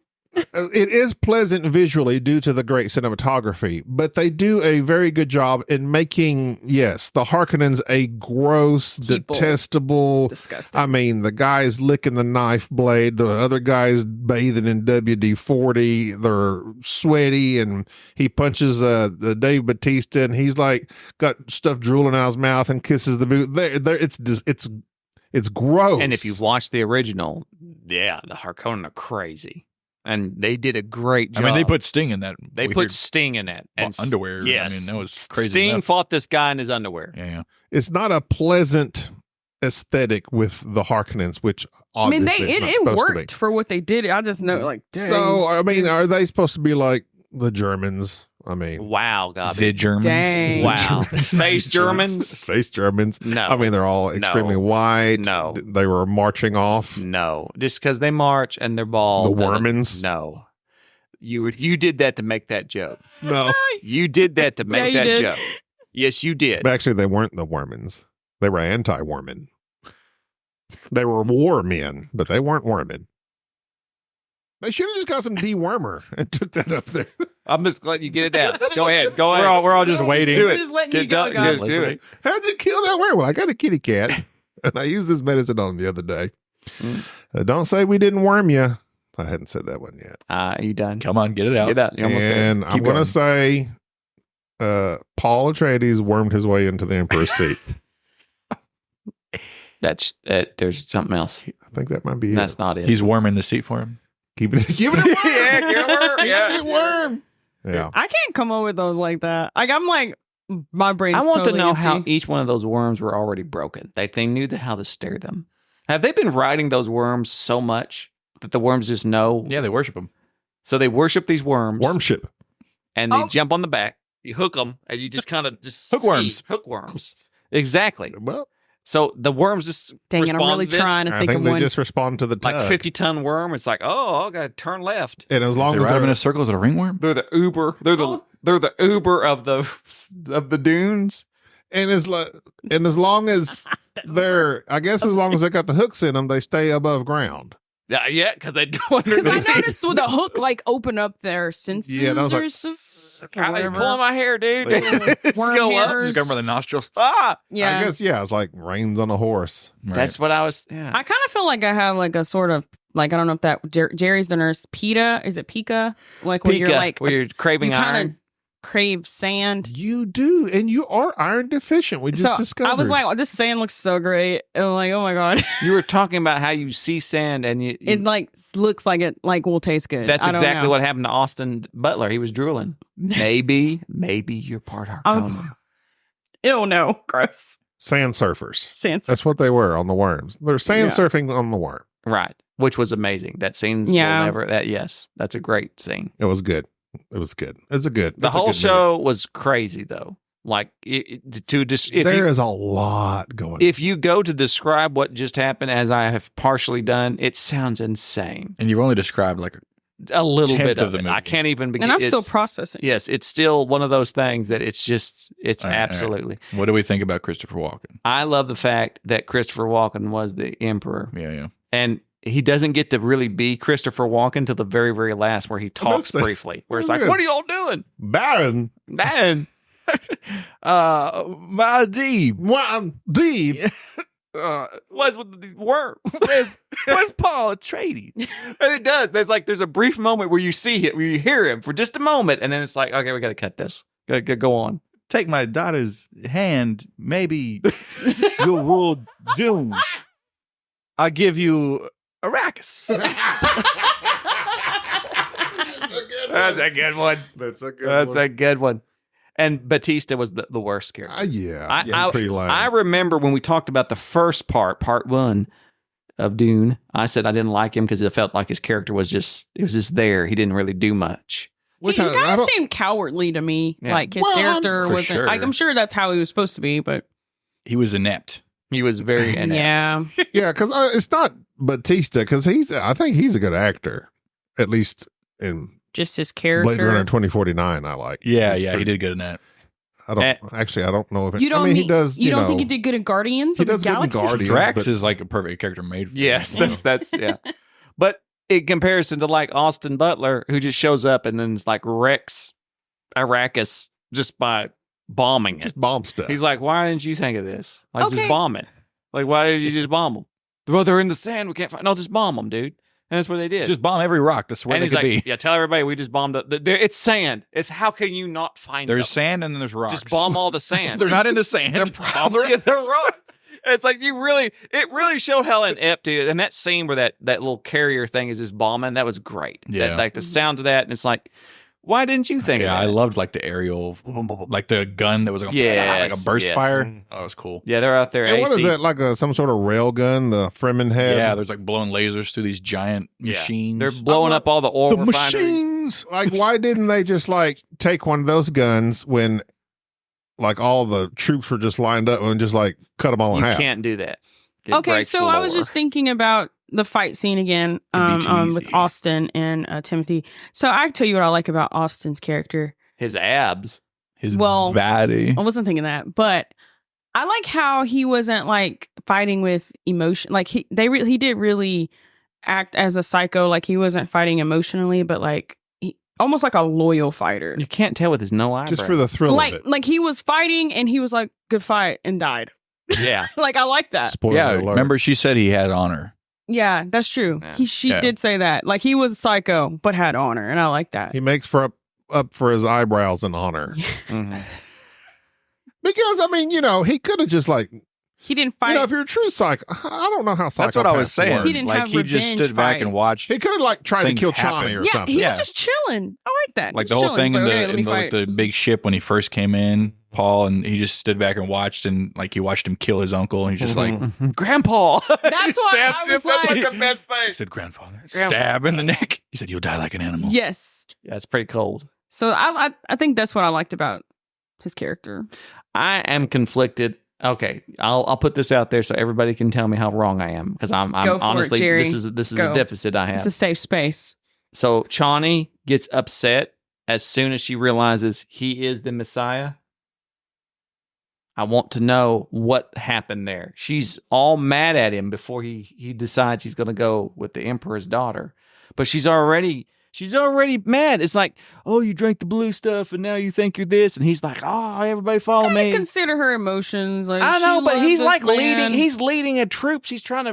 It is pleasant visually due to the great cinematography, but they do a very good job in making, the Harkonnens a gross, detestable, disgusting. I mean, the guy's licking the knife blade, the other guy's bathing in WD-40, they're sweaty, and he punches the Dave Bautista, and he's like got stuff drooling out his mouth and kisses the boot. It's gross. And if you've watched the original, the Harkonnen are crazy. And they did a great job. I mean, they put Sting in that. They put Sting in it. And underwear. Yes. I mean, that was crazy. Sting enough. fought this guy in his underwear. Yeah. It's not a pleasant aesthetic with the Harkonnens, which obviously it worked for what they did. I just know, like, dang. So, I mean, are they supposed to be like the Germans? I mean, wow, God. The Germans. Dang. Wow. Space Germans. Space Germans. No. I mean, they're all extremely white. No. They were marching off. No. Just because they march and they're bald. The Wormans. No. You did that to make that joke. No. You did that to make that did. joke. Yes, you did. But actually, they weren't the Wormans. They were anti-Wormen. They were war men, but they weren't Wormen. They should have just got some dewormer and took that up there. I'm just letting you get it down. Go ahead. We're all just waiting. Do it. Just letting you go, guys. Just do it. How'd you kill that worm? Well, I got a kitty cat, and I used this medicine on him the other day. Don't say we didn't worm you. I hadn't said that one yet. Are you done? Come on, get it out. Get out. You're almost there. And I'm going to say Paul Atreides wormed his way into the Emperor's seat. There's something else. I think that might be That's it. not it. He's warming the seat for him. Keep it a worm. Yeah, Keep it worm. Yeah. I can't come up with those like that. Like, I'm like, my brain's I want totally to know empty. how each one of those worms were already broken. They knew how to steer them. Have they been riding those worms so much that the worms just know? Yeah, they worship him. So they worship these worms. Wormship. And they jump on the back. You hook them, and you just kind of just Hookworms. Hookworms. Exactly. Well, so the worms just Dang it, respond I'm really to this. trying to I think think of they one. just respond to the tug. Like 50-ton worm. It's like, I got to turn left. And as long They as ride him in they're a circle, is it a ringworm? They're the Uber. They're the Uber of the dunes. and as long as they're, I guess, as long as they got the hooks in them, they stay above ground. Yeah, because they do Because I underneath. noticed with the hook, like, open up their senses Yeah, that was like, or something. God, you're pulling my hair, dude. Like, worm Go up. hairs. Just going by the nostrils. Yeah. I guess, it's like reins on a horse. Right. That's what I was. Yeah. I kind of feel like I have like a sort of, like, I don't know if that Jerry's the nurse. PETA, is it Pika? Like when you're like, where you're craving you kind iron. of crave sand. You do, and you are iron deficient. We just discovered. I was like, this sand looks so great. And I'm like, oh my God. You were talking about how you see sand and It like looks like it like will taste good. That's I don't exactly know. what happened to Austin Butler. He was drooling. Maybe you're part Harkonnen. Ew, no. Gross. sand surfers. Sand That's what they were on the worms. They're sand surfing on the worm. Right. Which was amazing. That scene. Yeah. Yes. That's a great scene. It was good. It was good. It's a good. The it's a whole good show was crazy though. Like there is a lot going. If you go to describe what just happened, as I have partially done, it sounds insane. And you've only described like a little tenth bit of of the it. movie. I can't even begin. And I'm still processing. Yes, it's still one of those things that it's All right. absolutely. What do we think about Christopher Walken? I love the fact that Christopher Walken was the emperor. Yeah. And he doesn't get to really be Christopher Walken till the very, very last, where he talks briefly. Where it's like, "What are y'all doing, Baron? man? My Deej. Deej. What's with the worms? Where's Paul Atreides?" And it does. There's a brief moment where you see it, where you hear him for just a moment, and then it's like, okay, we got to cut this. Got to go on. Take my daughter's hand. Maybe you'll rule Dune. I'll give you Arrakis. That's a good one. That's a good That's one. a good one. And Batista was the worst character. Yeah, pretty lame. I remember when we talked about the first part 1 of Dune, I said I didn't like him because it felt like his character was just there. He didn't really do much. He kind of seemed cowardly to me. Yeah. Like his character for wasn't. sure. Like, I'm sure that's how he was supposed to be, but He was inept. He was very inept. yeah. Yeah, because it's not Batista, because I think he's a good actor, at least in Just his Blade Runner character. 2049. I like. Yeah, He's he pretty- did good in that. I don't know if it. You don't. I mean, he does. You don't know, think he did good in Guardians he of the does good in Galaxy? Guardians. Drax but- is like a perfect character made for Yes, him. that's yeah. But in comparison to like Austin Butler, who just shows up and then is like wrecks Arrakis just by bombing it. just bomb stuff. He's like, why didn't you think of this? Like, Okay. just bomb it. Like, why did you just bomb them? Well, they're in the sand. We can't find. No, just bomb them, dude. And that's what they did. Just bomb every rock. That's where and they he's could like, be. yeah, tell everybody we just bombed. It's sand. It's how can you not find There's them? sand and then there's rocks. Just bomb all the sand. They're not in the sand. They're Bomb probably the they're rocks. rocks. It's like it really showed how inept he is. And that scene where that little carrier thing is just bombing, that was great. Yeah. Like the sound of that, and it's like, why didn't you think of Yeah, that? I loved like the aerial, like the gun that was like, Yes, like a burst yes. fire. Oh, it was cool. Yeah, they're out there. And what AC. is that? Like some sort of rail gun the Fremen had? Yeah, there's like blowing lasers through these giant machines. They're blowing up all the oil the refineries. machines. Like, why didn't they just like take one of those guns when like all the troops were just lined up and just like cut them all in You half? can't do that. It Okay, breaks so the I was lore. just thinking about the fight scene again It'd be too with easy. Austin and Timothy. So I tell you what I like about Austin's character. his abs. His well, body. I wasn't thinking that, but I like how he wasn't like fighting with emotion. Like he did really act as a psycho. Like he wasn't fighting emotionally, but like almost like a loyal fighter. You can't tell with his no eyebrow. Just for the thrill of it. Like he was fighting and he was like, good fight, and died. yeah. Like I like that. Spoiler Yeah, alert. remember she said he had honor. Yeah, that's true. Yeah. She Yeah. did say that. Like he was psycho, but had honor, and I like that. He makes up for his eyebrows in honor. Mhm. Because I mean, he could have just like, He didn't fight. if you're a true psycho, I don't know how psychopaths That's what I was saying. work. He didn't like have he just revenge stood back fight. and watched. He could have like tried to Things kill happen. Chani or yeah, something. he Yeah. was just chilling. I like that. like Just the whole chilling. thing So, in okay, the, let me in the, like, fight. the big ship when he first came in, Paul, and he just stood back and watched, and like he watched him kill his uncle, and he's just like, Grandpa. That's why Stabs I him. was That's like- like the best he thing. said, "Grandfather, Grandpa. stab in the neck." He said, "You'll die like an animal." Yes. Yeah, it's pretty cold. So I think that's what I liked about his character. I am conflicted. Okay, I'll put this out there so everybody can tell me how wrong I am, because I'm Go for it, honestly Jerry. this is Go. a deficit I have. It's a safe space. So Chani gets upset as soon as she realizes he is the Messiah. I want to know what happened there. She's all mad at him before he decides he's going to go with the Emperor's daughter. But she's already mad. It's like, oh, you drank the blue stuff and now you think you're this. And he's like, oh, everybody follow me. Consider her emotions. Like, I she know, but loved he's this like man. he's leading a troop. He's trying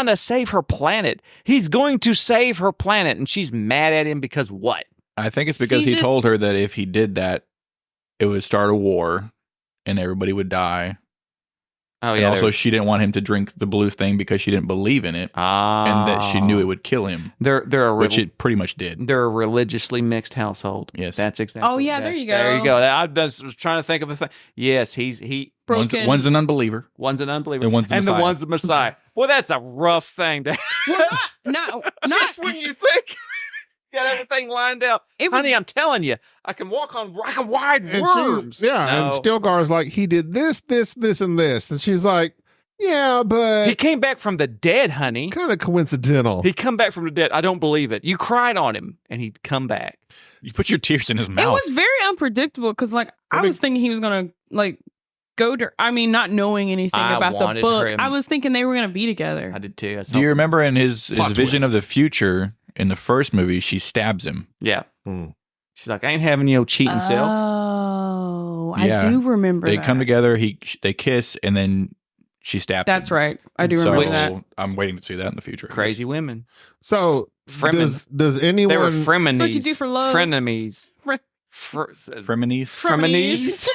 to save her planet. He's going to save her planet, and she's mad at him because what? I think it's because He he just- told her that if he did that, it would start a war, and everybody would die. Oh And also, she didn't want him to drink the blue thing because she didn't believe in it, and that she knew it would kill him, They're a which it pretty much did. they're a religiously mixed household. Yes. That's exactly. Oh, yeah, there that's- you go. There you go. I was trying to think of a thing. Yes, he broken. One's an unbeliever. one's an unbeliever, And one's the Messiah. one's the Messiah. Well, that's a rough thing to. Well, not Just when you think you got everything lined out, It was- honey, I'm telling you, I can walk on wide And worms. and No. Stilgar's like, he did this, this, this, and this. And she's like, Yeah, but He came back from the dead, honey. kind of coincidental. He come back from the dead. I don't believe it. You cried on him, and he'd come back. You put your tears in his mouth. It was very unpredictable because, like, I was thinking he was gonna like go to. I mean, not knowing anything about the book, I was thinking they were gonna be together. I did too. Do you remember in his vision twist. of the future in the first movie, she stabs him? Yeah. She's like, I ain't having your cheating self. Oh, Yeah. I do remember. They that. come together. They kiss, and then she stabs him. That's right. I do remember that. I'm waiting to see that in the future. Crazy women. So does anyone? They were frenemies. That's what you do for love. Frenemies. Frenemies. Frenemies.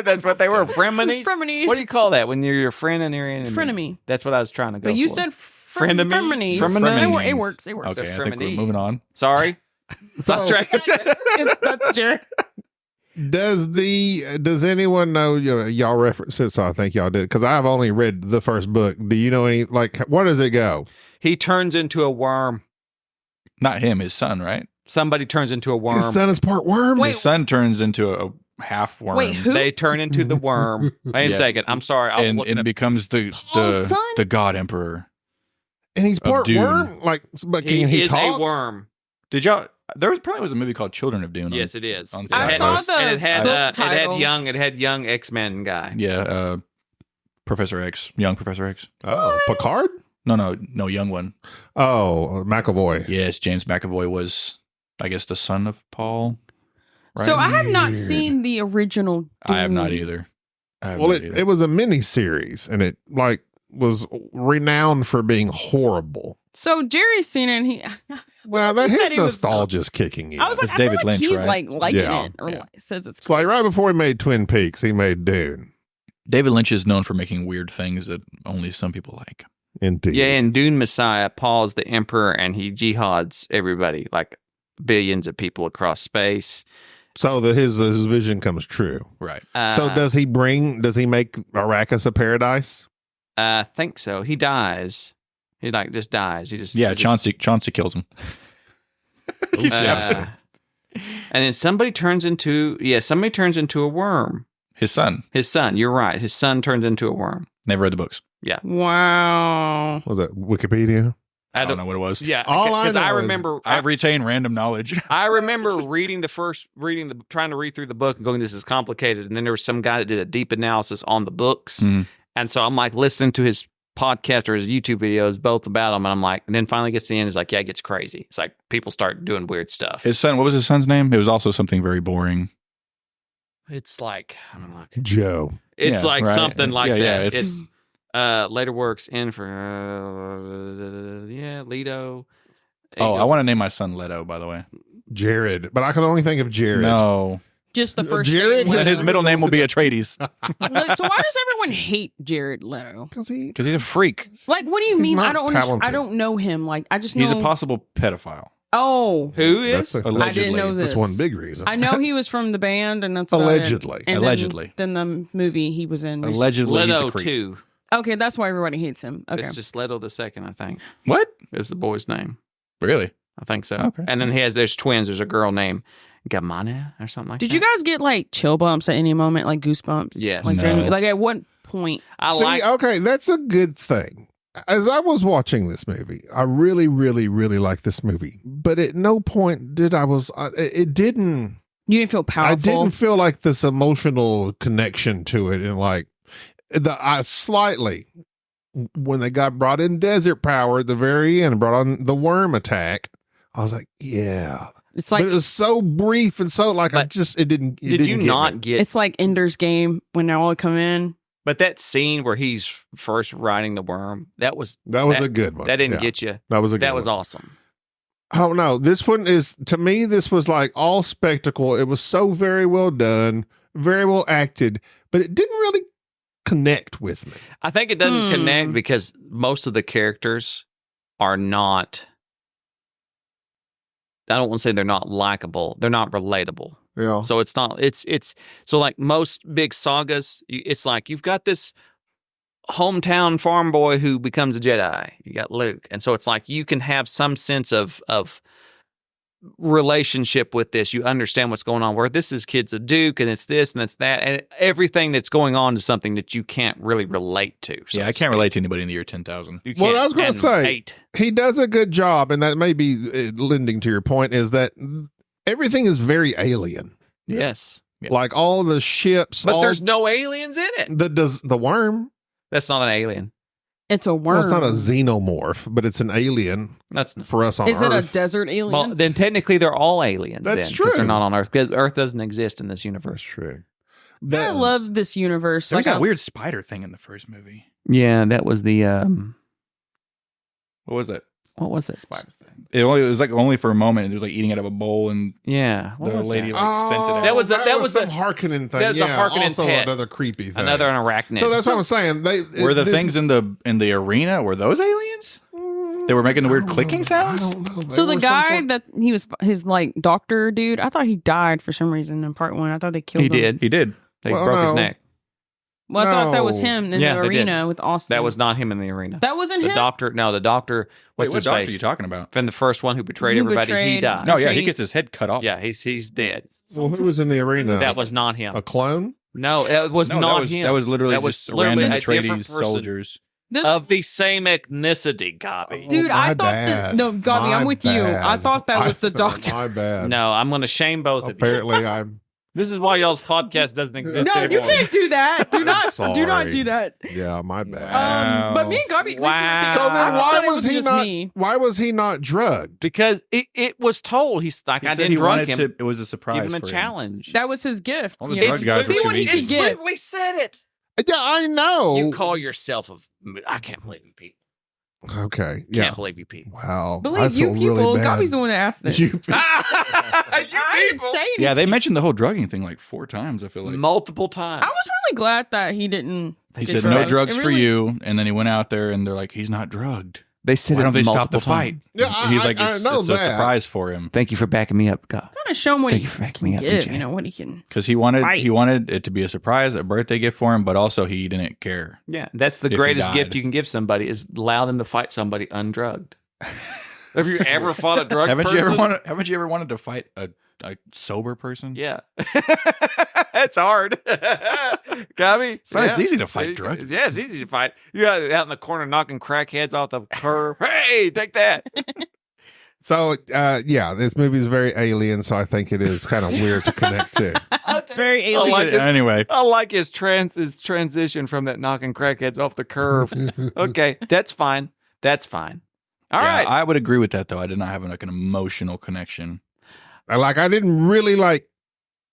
That's what they were. Frenemies. Frenemies. What do you call that when you're your friend and your enemy? Frenemy. That's what I was trying to go for. But you said frenemies. Frenemies. It works. It works. Okay, I think we're moving on. Sorry. So, That's Jared. Does anyone know? Y'all reference it, so I think y'all did because I've only read the first book. Do you know any? Like, where does it go? He turns into a worm. Not him, his son, right? Somebody turns into a worm. His son is part worm. Wait. His son turns into a half worm. Wait, who? They turn into the worm. Wait a second. I'm sorry. And becomes the Paul's son? the God Emperor. And he's part Dune. worm. Like, but can he is talk? a worm. Did y'all? There probably was a movie called Children of Dune. Yes, it is. on I Netflix. saw the And it had book title. it had young X-Men guy. Yeah, Professor X, young Professor X. Oh, Picard. No, young one. Oh, McAvoy. Yes, James McAvoy was, I guess, the son of Paul. Right? So I have not Weird. seen the original. I have not Dune. either. Well, it was a mini series, and it like was renowned for being horrible. So Jerry's seen it, and he. Well, that He his said he was- nostalgia's kicking in. I was like, It's I feel David like Lynch, he's right? like liking Yeah. it, or Yeah. like, says it's It's like right before he made Twin Peaks, he made Dune. David Lynch is known for making weird things that only some people like. Indeed. Yeah, in Dune Messiah, Paul's the emperor and he jihads everybody, like billions of people across space. So that his vision comes true. Right. So does he make Arrakis a paradise? I think so. He dies. He like just dies. He just Chauncey kills him. He stabs him. And then somebody turns into a worm. His son. His son. You're right. His son turns into a worm. Never read the books. wow. Was that Wikipedia? I don't know what it was. Yeah, All I because I know is remember I retain random knowledge. I remember trying to read through the book and going, this is complicated. And then there was some guy that did a deep analysis on the books. Mhm. And so I'm like listening to his podcast or his YouTube videos, both about them. And I'm like, and then finally gets to the end. It's like, yeah, it gets crazy. It's like people start doing weird stuff. His son, what was his son's name? It was also something very boring. It's like, I don't know. Joe. It's Yeah, like right. something like Yeah, that. yeah, It's later works in for, Leto. I want to name my son Leto, by the way. Jared. But I can only think of Jared. No. Just the first Jared name. And his middle name will be Atreides Look, so why does everyone hate Jared Leto? Because because he's a freak. Like, what do you He's mean? not talented. I don't know him. Like, I just know. He's a possible pedophile. Oh, Who is? That's, I didn't know this. that's one big reason. I know he was from the band, and that's about it. Allegedly. And Allegedly. Then the movie he was in. Allegedly, he's Leto a creep. 2. Okay, that's why everybody hates him. Okay. It's just Leto the second, I think. What? Is the boy's name. Really? I think so. Okay. And then there's twins. There's a girl named Gamana or something like that. Did you guys get like chill bumps at any moment, like goosebumps? Yes. Like, No. like at what point? Okay, that's a good thing. As I was watching this movie, I really, really, really like this movie. But at no point did it didn't. You didn't feel powerful. I didn't feel like this emotional connection to it, and like I slightly when they got brought in desert power at the very end, brought on the worm attack. I was like, yeah. It's like but it was so brief and so like it didn't. Did you not get? It's like Ender's Game when they all come in. But that scene where he's first riding the worm, that was a good one. That didn't Yeah. get you. That was a good That was one. awesome. I don't know. This one is, to me, this was like all spectacle. It was so very well done, very well acted, but it didn't really connect with me. I think it doesn't connect because most of the characters are not. I don't want to say they're not likable. They're not relatable. Yeah. So it's not. It's so like most big sagas. It's like you've got this hometown farm boy who becomes a Jedi. You got Luke, and so it's like you can have some sense of relationship with this. You understand what's going on. Where this is kids of Duke, and it's this and it's that, and everything that's going on is something that you can't really relate to. So I can't relate to anybody in the year 10,000. Well, I was going to say he does a good job, and that may be lending to your point. Is that everything is very alien? Yes, like all the ships, but there's no aliens in it. The worm. That's not an alien. It's a worm. Well, it's not a xenomorph, but it's an alien. That's for us on Earth. Is it a desert alien? Well, then technically they're all aliens. That's true. Because they're not on Earth. Because Earth doesn't exist in this universe. That's true. I love this universe. There's that weird spider thing in the first movie. Yeah, that was the. What was it? What was that spider thing? It was like only for a moment. It was like eating out of a bowl, and the lady sent it out. That was some Harkonnen thing. That was a Harkonnen also pet. Another creepy thing. Another arachnid. So that's what I'm saying. Were the things in the arena? Were those aliens? They were making the weird clicking sounds. I don't know. So the guy that he was his like doctor dude, I thought he died for some reason in part 1. I thought they killed him. He did. They broke his neck. Well, I thought that was him in the arena with Austin. That was not him in the arena. That wasn't him? The doctor. What's his what doctor face? are you talking about? From the first one who betrayed everybody, he died. No, yeah, he gets his head cut off. Yeah, he's dead. Well, who was in the arena? That was not him. A clone? No, it was not him. That was literally just random different Atreides soldiers. Of the same ethnicity, Gabi. Dude, I thought no, Gabi, I'm with you. I thought that was the doctor. My bad. No, I'm going to shame both of you. Apparently, I'm. This is why y'all's podcast doesn't exist No, anymore. you can't do that. Do not do that. Yeah, my bad. But me and Gabi, Wow. So then why why was he not drugged? Because it was told. He's like, I didn't drug him. It was a surprise. Give him a for challenge. That was his gift. All the drug guys were too easy. It's literally said it. Yeah, I know. You call yourself I can't believe you, Pete. Okay. Yeah. Can't believe you, Pete. Wow. Believe you people. Really bad. Gabi's the one that asked this. You You I didn't people. say anything. Yeah, they mentioned the whole drugging thing like 4 times, I feel like. Multiple times. I was really glad that he didn't. He get said, no drugged. drugs It for really- you. And then he went out there and they're like, he's not drugged. They said Why don't they stop multiple the fight? times. Yeah, He's like, I it's know a that. surprise for him. Thank you for backing me up, God. Kind of show him what Thank he you for backing me can up, give. DJ. You know what he can. Because he wanted Fight. it to be a surprise, a birthday gift for him, but also he didn't care. Yeah, that's the If he greatest died. gift you can give somebody is allow them to fight somebody undrugged. Have you ever fought a drug Haven't person? you ever wanted to fight a sober person? Yeah. It's hard. Gabi? It's not as easy to fight drugs. Yeah, it's easy to fight. You're out in the corner knocking crackheads off the curb. Hey, take that. So, yeah, this movie is very alien, so I think it is kind of weird to connect to. It's very alien. like it. Anyway. I like his transition from that knocking crackheads off the curb. Okay, that's fine. That's fine. All right. I would agree with that, though. I did not have an emotional connection. I didn't really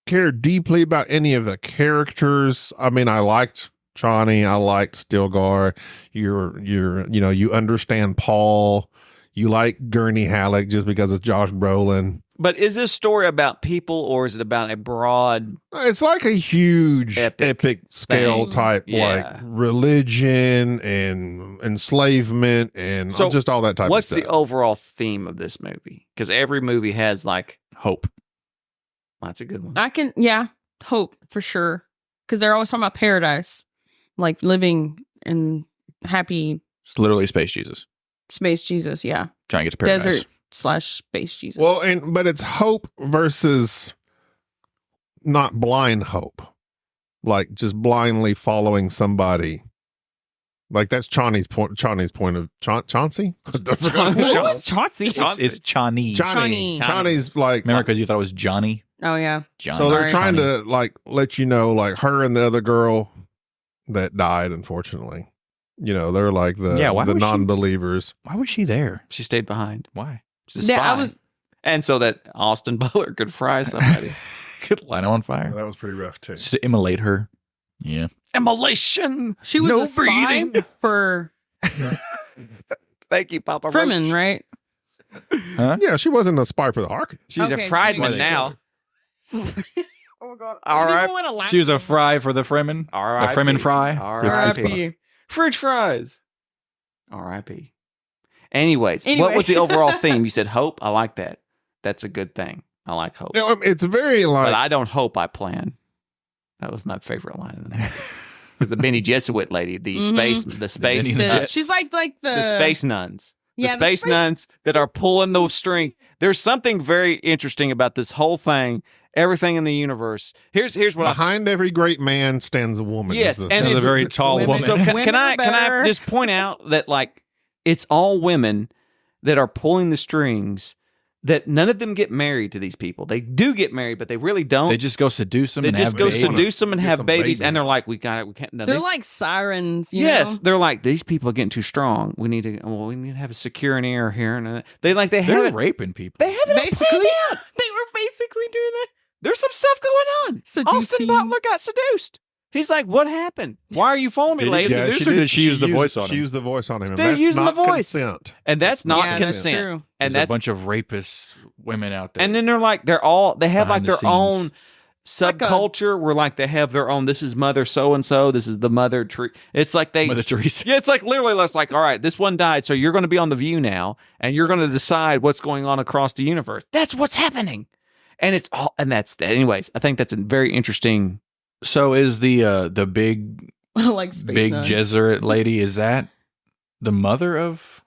care deeply about any of the characters. I mean, I liked Johnny. I liked Stilgar. You understand Paul. You like Gurney Halleck just because it's Josh Brolin. But is this story about people or is it about a broad? It's like a huge epic scale thing. type, like religion and enslavement and just all that type of stuff. What's the overall theme of this movie? Because every movie has hope. That's a good one. Hope for sure. Because they're always talking about paradise, like living in happy. It's literally Space Jesus. Space Jesus, yeah. Trying to get to paradise. Desert/Space Jesus. Well, but it's hope versus not blind hope, like just blindly following somebody. Like that's Chauncey's point of Chauncey. What was Chauncey? It's Chani. Chauncey's like. Remember because you thought it was Johnny? Oh yeah. Johnny. So they're trying to let you know, her and the other girl that died, unfortunately. They're like the non-believers. Why was she there? She stayed behind. Why? She's a spy. And so that Austin Butler could fry somebody. Could light her on fire. That was pretty rough too. Just to immolate her. Yeah. Immolation. She was no a spy breathing for Thank you, Papa Fremen, Roach. right? Huh? Yeah, she wasn't a spy for the Ark. She's a Friedman now. Oh my god. All right. She was a fry for the Fremen. R.I.P. The Fremen fry. R.I.P. French fries. R.I.P. Anyways, what was the overall theme? You said hope. I like that. That's a good thing. I like hope. It's very but I don't hope I plan. That was my favorite line in the movie. It was the Benny Jesuit lady, the space. She's like the space nuns. the space nuns that are pulling those string. There's something very interesting about this whole thing. Everything in the universe. Here's what behind every great man stands a woman. Yes, and it's a very tall woman. So can I just point out that like it's all women that are pulling the strings. That none of them get married to these people. They do get married, but they really don't. They just go seduce them. They just go babies. seduce them and have babies, and they're like, we can't. No, they're like sirens. You yes, know? they're like these people are getting too strong. We need to have a secure an ear here, and they're have raping people. They have it basically. They were basically doing that. There's some stuff going on. Austin Butler got seduced. He's like, what happened? Why are you following me, lady? Yeah, did she use the voice on him? She used the voice on him. And They're that's using not the voice. Consent. And that's not consent. That's true. And There's that's a bunch of rapist women out there. And then they're like, they have like Behind the their own scenes. subculture where like they have their own, this is Mother so-and-so, this is the Mother Tree. It's like Mother Teresa. Yeah, it's like literally it's like, all right, this one died, so you're going to be on The View now, and you're going to decide what's going on across the universe. That's what's happening. And it's all, and that's, anyways, I think that's a very interesting. So is the big like space big nuns. Jesuit lady, is that the mother of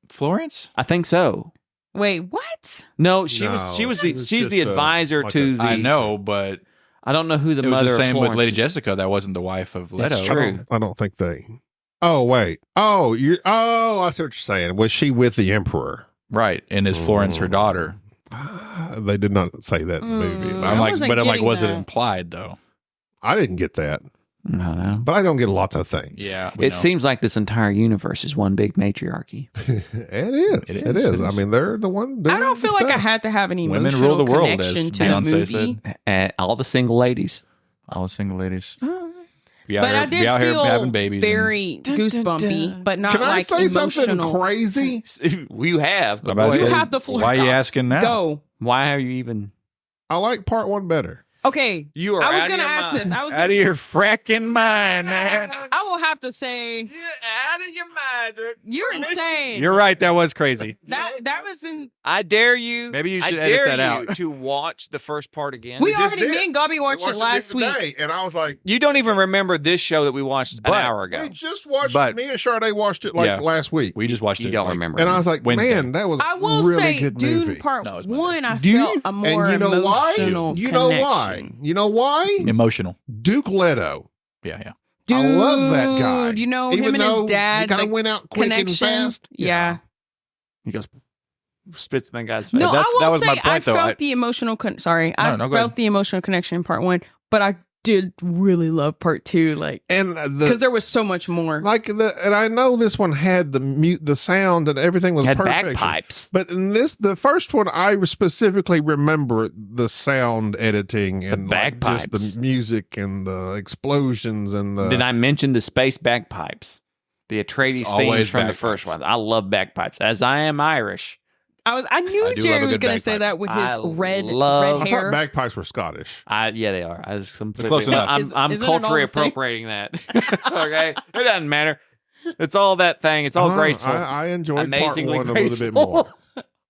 Florence? I think so. Wait, what? No, she's the advisor like to the. I know, but I don't know who the it was mother the same of with Florence Lady is. Jessica. That wasn't the wife of Leto. That's true. I don't think they. Oh wait. I see what you're saying. Was she with the emperor? Right. And is Florence her daughter? They did not say that in the movie. I wasn't getting was it that. implied though? I didn't get that, No. but I don't get lots of things. Yeah. It seems like this entire universe is one big matriarchy. It is. I mean, they're the one. I don't feel like I had to have an Women emotional rule the world, connection as to the Beyonce movie. And all the single ladies. all the single ladies. But I did feel feel babies very goosebumpy, but not Can I like say something emotional. crazy? You have. But About to You say, have the floor. why are you thoughts. asking now? Go. why are you even? I like part one better. Okay. You are I was out of gonna your ask mind. this. I was Out of your fracking mind, man. I will have to say You're out of your mind. you're insane. You're right. That was crazy. that was in. I dare you. Maybe you should I edit dare that you out. to watch the first part again. We just already, did. me and Gobby watched it last week. Today, and I was like, You don't even remember this show that we watched an hour ago. we just watched. But- Me and Sharde watched it like last week, We just watched You it. don't like, remember. and I was like, Wednesday. man, that was I will really say, good Dune movie. Part No, it was Monday. 1, I Dune? felt a more And you know why? emotional You know why? connection. You know why? Emotional. Duke Leto. Yeah. Dude, I love that guy. You know, Even him and though his dad. he kind of the went out quick connection. and fast. Yeah. He goes, spits in that guy's face. No, That's- I will that was say my point, I though. felt the emotional. Sorry, I go felt ahead. the emotional connection in Part 1, but I did really love Part 2, like And because there was so much more. and I know this one had the sound and everything was had perfect. bagpipes. But in the first one, I specifically remember the sound editing and like bagpipes. just the music and the explosions and the. Did I mention the space bagpipes? The Atreides It's themes always from the bagpipes. first one. I love bagpipes, as I am Irish. I knew I do Jerry love a was good going to say bagpipe. that with I his red love- I hair. thought bagpipes were Scottish. Yeah, they are. I was completely. Close enough. I'm Isn't it all culturally the same? appropriating that. Okay, it doesn't matter. It's all that thing. It's all graceful. I enjoyed Amazingly part one a little bit graceful.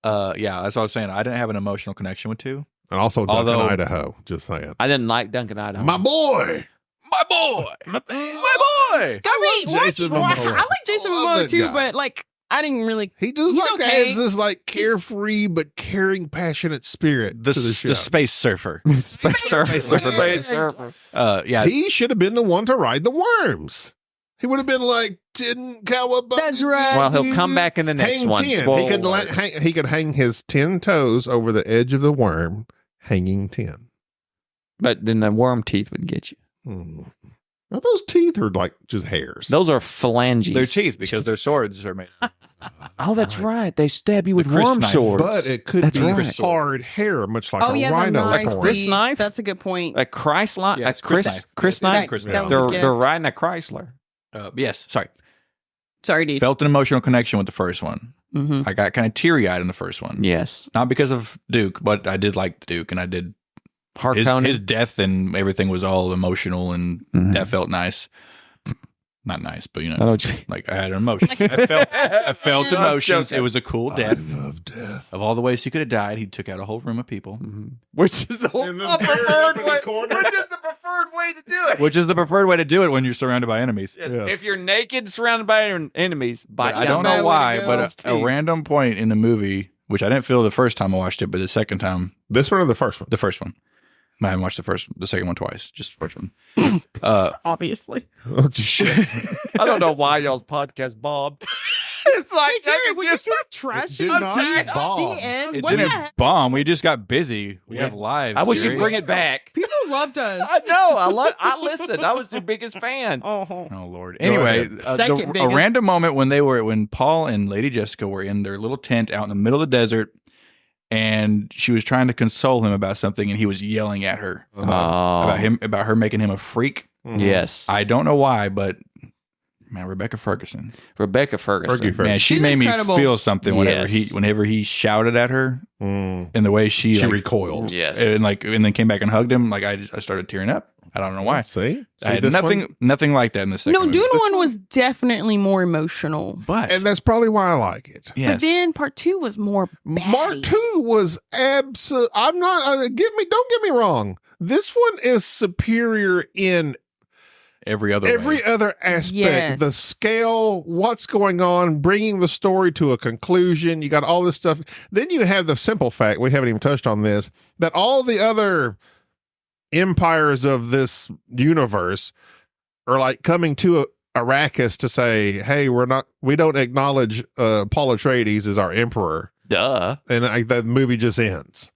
more. Yeah, that's what I was saying. I didn't have an emotional connection with 2. And also Duncan, Although- Idaho. Just saying. I didn't like Duncan Idaho. My boy. My boy! My boy! I mean, Jason I Momoa. like Jason I love Momoa that too, guy. but like I didn't really. He just He's like okay. has this like carefree but caring, passionate spirit The to the show. the space surfer. Space surfer. Space surfer. Yeah. He should have been the one to ride the worms. He would have been like, didn't Cowabunga. That's right. Well, he'll come back in the next Hang one. 10. Spoiler He could, alert. he could hang his 10 toes over the edge of the worm, hanging 10. But then the worm teeth would get you. Now, those teeth are like just hairs. Those are phalanges. Their teeth, because their swords are made. Oh, that's right. They stab you with The Chris worm knife. swords. But it could That's be right. hard hair, much like Oh a yeah, the rhino's knife. horn. Chris knife? That's a good point. a Chrysler, Yes, a Chris knife. Chris Yes, knife. Chris that knife. was a gift. They're riding a Chrysler. Yes, sorry. Sorry, dude. Felt an emotional connection with the first one. Mm-hmm. I got kind of teary-eyed in the first one. Yes, Not because of Duke, but I did like the Duke, and I did Harkonnen. his death and everything was all emotional, and Mhm. that felt nice. Not nice, but I know what you mean. like I had an emotion. I felt emotions. It was a cool death. I love death. Of all the ways he could have died, he took out a whole room of people. Which is the preferred way. Which is the preferred way to do it. Which is the preferred way to do it when you're surrounded by enemies. Yes. If you're naked, surrounded by enemies, I don't know why, but a random point in the movie, which I didn't feel the first time I watched it, but the second time, This one or the first one? the first one. I haven't watched the second one twice, just the first one. Obviously. Oh shit! I don't know why y'all's podcast bombed. It's like, Jerry, would you stop trashing DN? It didn't bomb. We just got busy. We have lives. I wish Jerry. you'd bring it back. People loved us. I know. I listened. I was your biggest fan. Oh Lord. Anyway, a random moment when Paul and Lady Jessica were in their little tent out in the middle of the desert, and she was trying to console him about something, and he was yelling at her about her making him a freak. Yes. I don't know why, but man, Rebecca Ferguson, man, She's made incredible. me feel something whenever he shouted at her, and the way she recoiled. Yes. and then came back and hugged him. Like I started tearing up. I don't know why. See I had nothing like that in the second. No, movie. Dune 1 was definitely more emotional. And that's probably why I like it. Yes. But then part 2 was more Part 2 was absolute. I'm not. Don't get me wrong. This one is superior in every other aspect. Yes. The scale, what's going on, bringing the story to a conclusion. You got all this stuff. Then you have the simple fact, we haven't even touched on this, that all the other empires of this universe are like coming to Arrakis to say, hey, we don't acknowledge Paul Atreides as our emperor. Duh. And the movie just ends.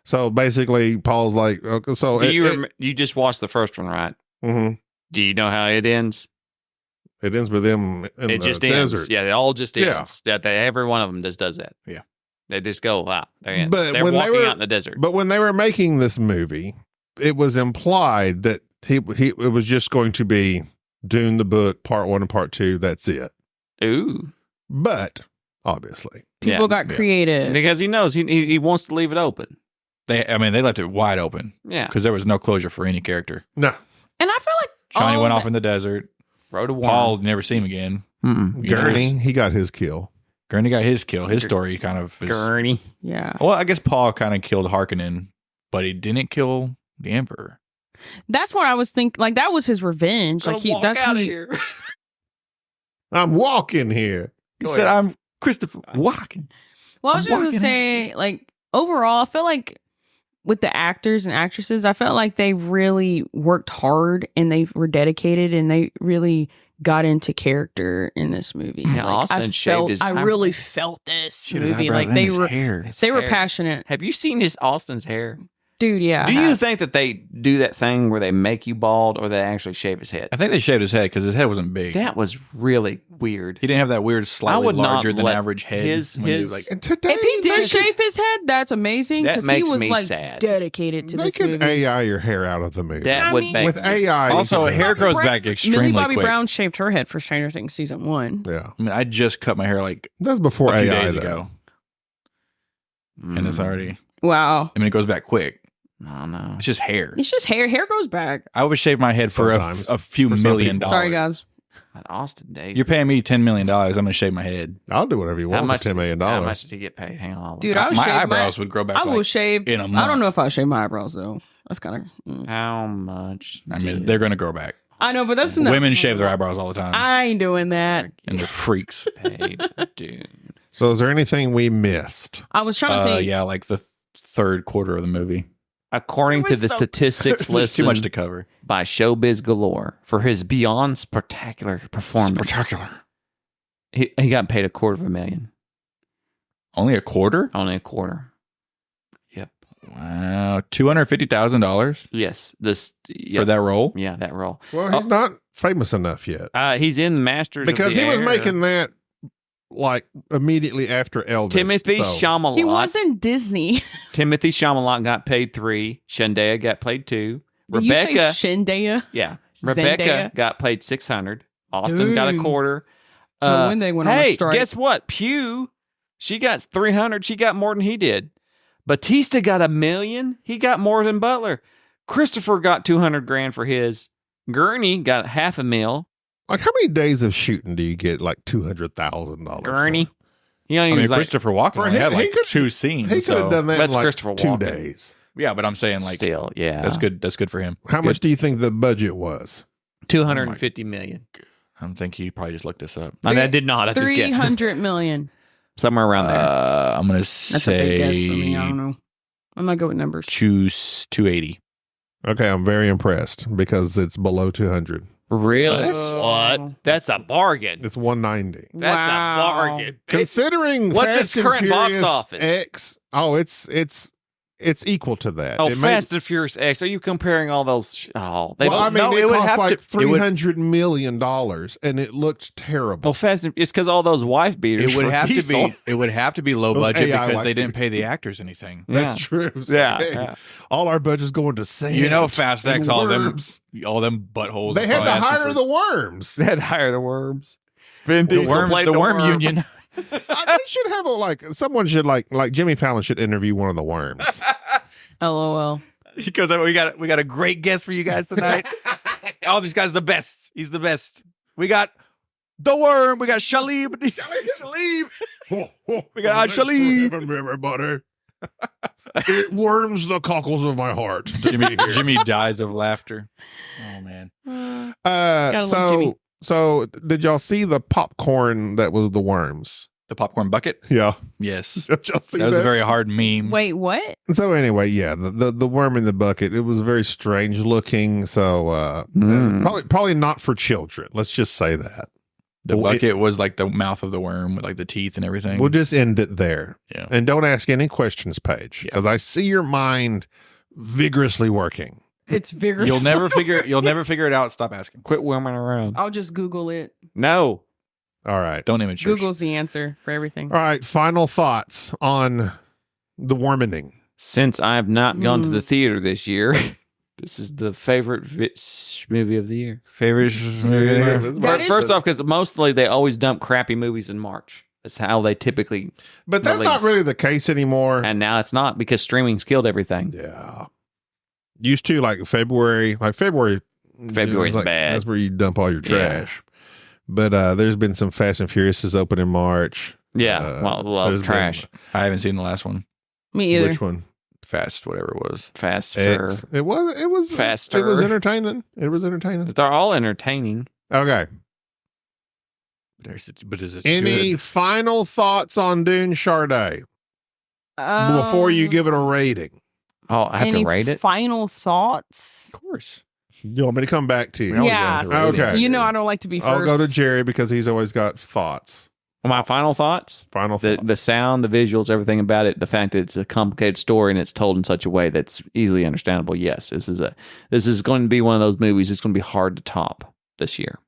So basically Paul's like, okay, so you just watched the first one, right? Mm-hmm. Do you know how it ends? It ends with them in the just desert. ends. Yeah, it all just ends. Yeah. Every one of them just does that. Yeah. They just go, wow, they're in. But They're when they walking were- out in the desert. But when they were making this movie, it was implied that it was just going to be Dune the book, part 1 and part 2. That's it. Ooh. But obviously, People got creative. Because he knows he wants to leave it open. They left it wide open. Yeah. Because there was no closure for any character. no. And I feel like Johnny went off in the desert. Road to War. Paul never seen him again. Gurney, he got his kill. Gurney got his kill. His story kind of is, Gurney. Yeah. Well, I guess Paul kind of killed Harkonnen, but he didn't kill the Emperor. That's what I was thinking. Like, that was his revenge. Like, that's out when of he- here. I'm walking here. He said, "I'm Christopher Walken." Well, I was I'm just going to walking say, like, overall, I feel like with the actors and actresses, I felt like they really worked hard and they were dedicated and they really got into character in this movie. Yeah, Like, Austin shaved his I eyebrows. really felt this Shit, his movie. eyebrows Like, and they his were hair. they were Hair. passionate. Have you seen his Austin's hair? Dude, yeah. Do you think that they do that thing where they make you bald or they actually shave his head? I think they shaved his head because his head wasn't big. That was really weird. He didn't have that weird, I slightly would not larger than let average head. his- when he his- was like, And today, If he did they shave his head, that's amazing That because he makes was me like sad. dedicated to they this can movie. AI your hair out of the movie. That I would mean- make With me AI, also, you can- hair grows back extremely Millie Bobby quick. Brown shaved her head for Stranger Things season 1. Yeah, I mean, I just cut my hair like that's before a few AI days though. ago, Mm. and it's already. Wow. I mean, it goes back quick. I know. It's just hair. It's just hair. Hair grows back. I would shave my head for Sometimes. a few For some million people. dollars. Sorry, guys. Austin Day. You're paying me $10 million. I'm going to shave my head. I'll do whatever you want for $10 million. How much did he get paid? Hang on. Dude, I would My shave eyebrows would grow back. I will like, shave. in a I month. don't know if I'll shave my eyebrows though. That's kind of. How much? I mean, they're going to grow back. I know, but that's enough. Women shave their eyebrows all the time, I ain't doing that. and they're freaks. paid, dude. So, is there anything we missed? I was trying to think. Yeah, like the third quarter of the movie. According It to was the so- statistics There's too much listed to cover. by Showbiz Galore for his beyond spectacular performance, Spectacular. he got paid $250,000. Only a quarter? Only a quarter. Yep. Wow, $250,000 Yes. This for that role. Yeah, that role. Well, he's not famous enough yet He's in Masters because of the he was Air. making that like immediately after Elvis. Timothy so. Chalamet. He wasn't Disney. Timothy Chalamet got paid 3. Zendaya got paid 2. Did you Rebecca. say Zendaya? Yeah. Zendaya? Rebecca got paid 600. Austin got a Dang. quarter. Well, when they went on a hey, strike. guess what? Pew, she got 300. She got more than he did. Batista got $1 million. He got more than Butler. Christopher got $200,000 for his. Gurney got $500,000. Like, how many days of shooting do you get like $200,000? Gurney. You know, I mean, Christopher Walken only had like 2 scenes. He could have done that in That's like Christopher 2 Walken. days. Yeah, but I'm saying like still, yeah, that's good. That's good for him. How much do you think the budget was? $250 million. I think he probably just looked this up. I did not. I just guessed. 300 million. Somewhere around there. I'm gonna That's a big guess for me. I don't know. I'm not good with numbers. choose 280. Okay, I'm very impressed because it's below 200. Really? What? What? That's a bargain. It's 190. That's a bargain. Considering What's Fast its and current box Furious office? X, it's equal to that. Oh, It may- Fast and Furious X. Are you comparing all those? They well, I don't. mean, no, it it would cost have like to- it would- $300 million, and it looked terrible. Well, Fast. It's because all those wife beaters. It would for have Diesel. to be. It would have to be low Those budget AI because they didn't white pay the actors anything. That's true. So, Yeah, hey, yeah. all our budget's going to sand. You know, Fast and X, all worms. them buttholes. They had to probably asking hire for- the worms. They had to hire the worms. Vin the Diesel worm, played the worm worm. union. I should have someone should like Jimmy Fallon should interview one of the worms. LOL. Because we got a great guest for you guys tonight. Oh, this guy's the best. He's the best. We got the worm. We got Shalib. Shalib. We got Shalib. Everybody. It worms the cockles of my heart. Jimmy dies of laughter. Oh man. Gotta love Jimmy. So did y'all see the popcorn that was the worms? The popcorn bucket. Yeah. Yes. Did y'all see That was a very hard meme. Wait, what? So anyway, yeah, the worm in the bucket, it was very strange looking. So probably not for children. Let's just say that. The Well, bucket was like the mouth of the worm with like the teeth and everything. We'll just end it there. Yeah. And don't ask any questions, Paige, because I see your mind vigorously working. It's vigorous. You'll never figure it out. Stop asking. Quit worming around. I'll just Google it. No. All right. Don't image search. Google's the answer for everything. All right. Final thoughts on the wormening. Since I have not gone to the theater this year, this is the favorite movie of the year. Favorite movie of the year? That is- First off, because mostly they always dump crappy movies in March. That's how they typically. But that's not release. really the case anymore. And now it's not because streaming's killed everything. Yeah. Used to like February. February's is bad. That's where you dump all your trash. But there's been some Fast and Furious open in March. Yeah. Well, there's trash. I haven't seen the last one. Me either. Which one? Fast, whatever it was. Fast for. X. It was Faster. It was entertaining. It was entertaining. They're all entertaining. Okay. But is it Any good? final thoughts on Dune Sharde before you give it a rating? Oh, I have any to rate it? Final thoughts? Of course. You want me to come back to you? always Yeah. go to Okay. You know I don't like to be 1st I'll go to Jerry because he's always got thoughts. My final thoughts? Final The thoughts. sound, the visuals, everything about it, the fact that it's a complicated story and it's told in such a way that's easily understandable. Yes, this is going to be one of those movies that's going to be hard to top this year.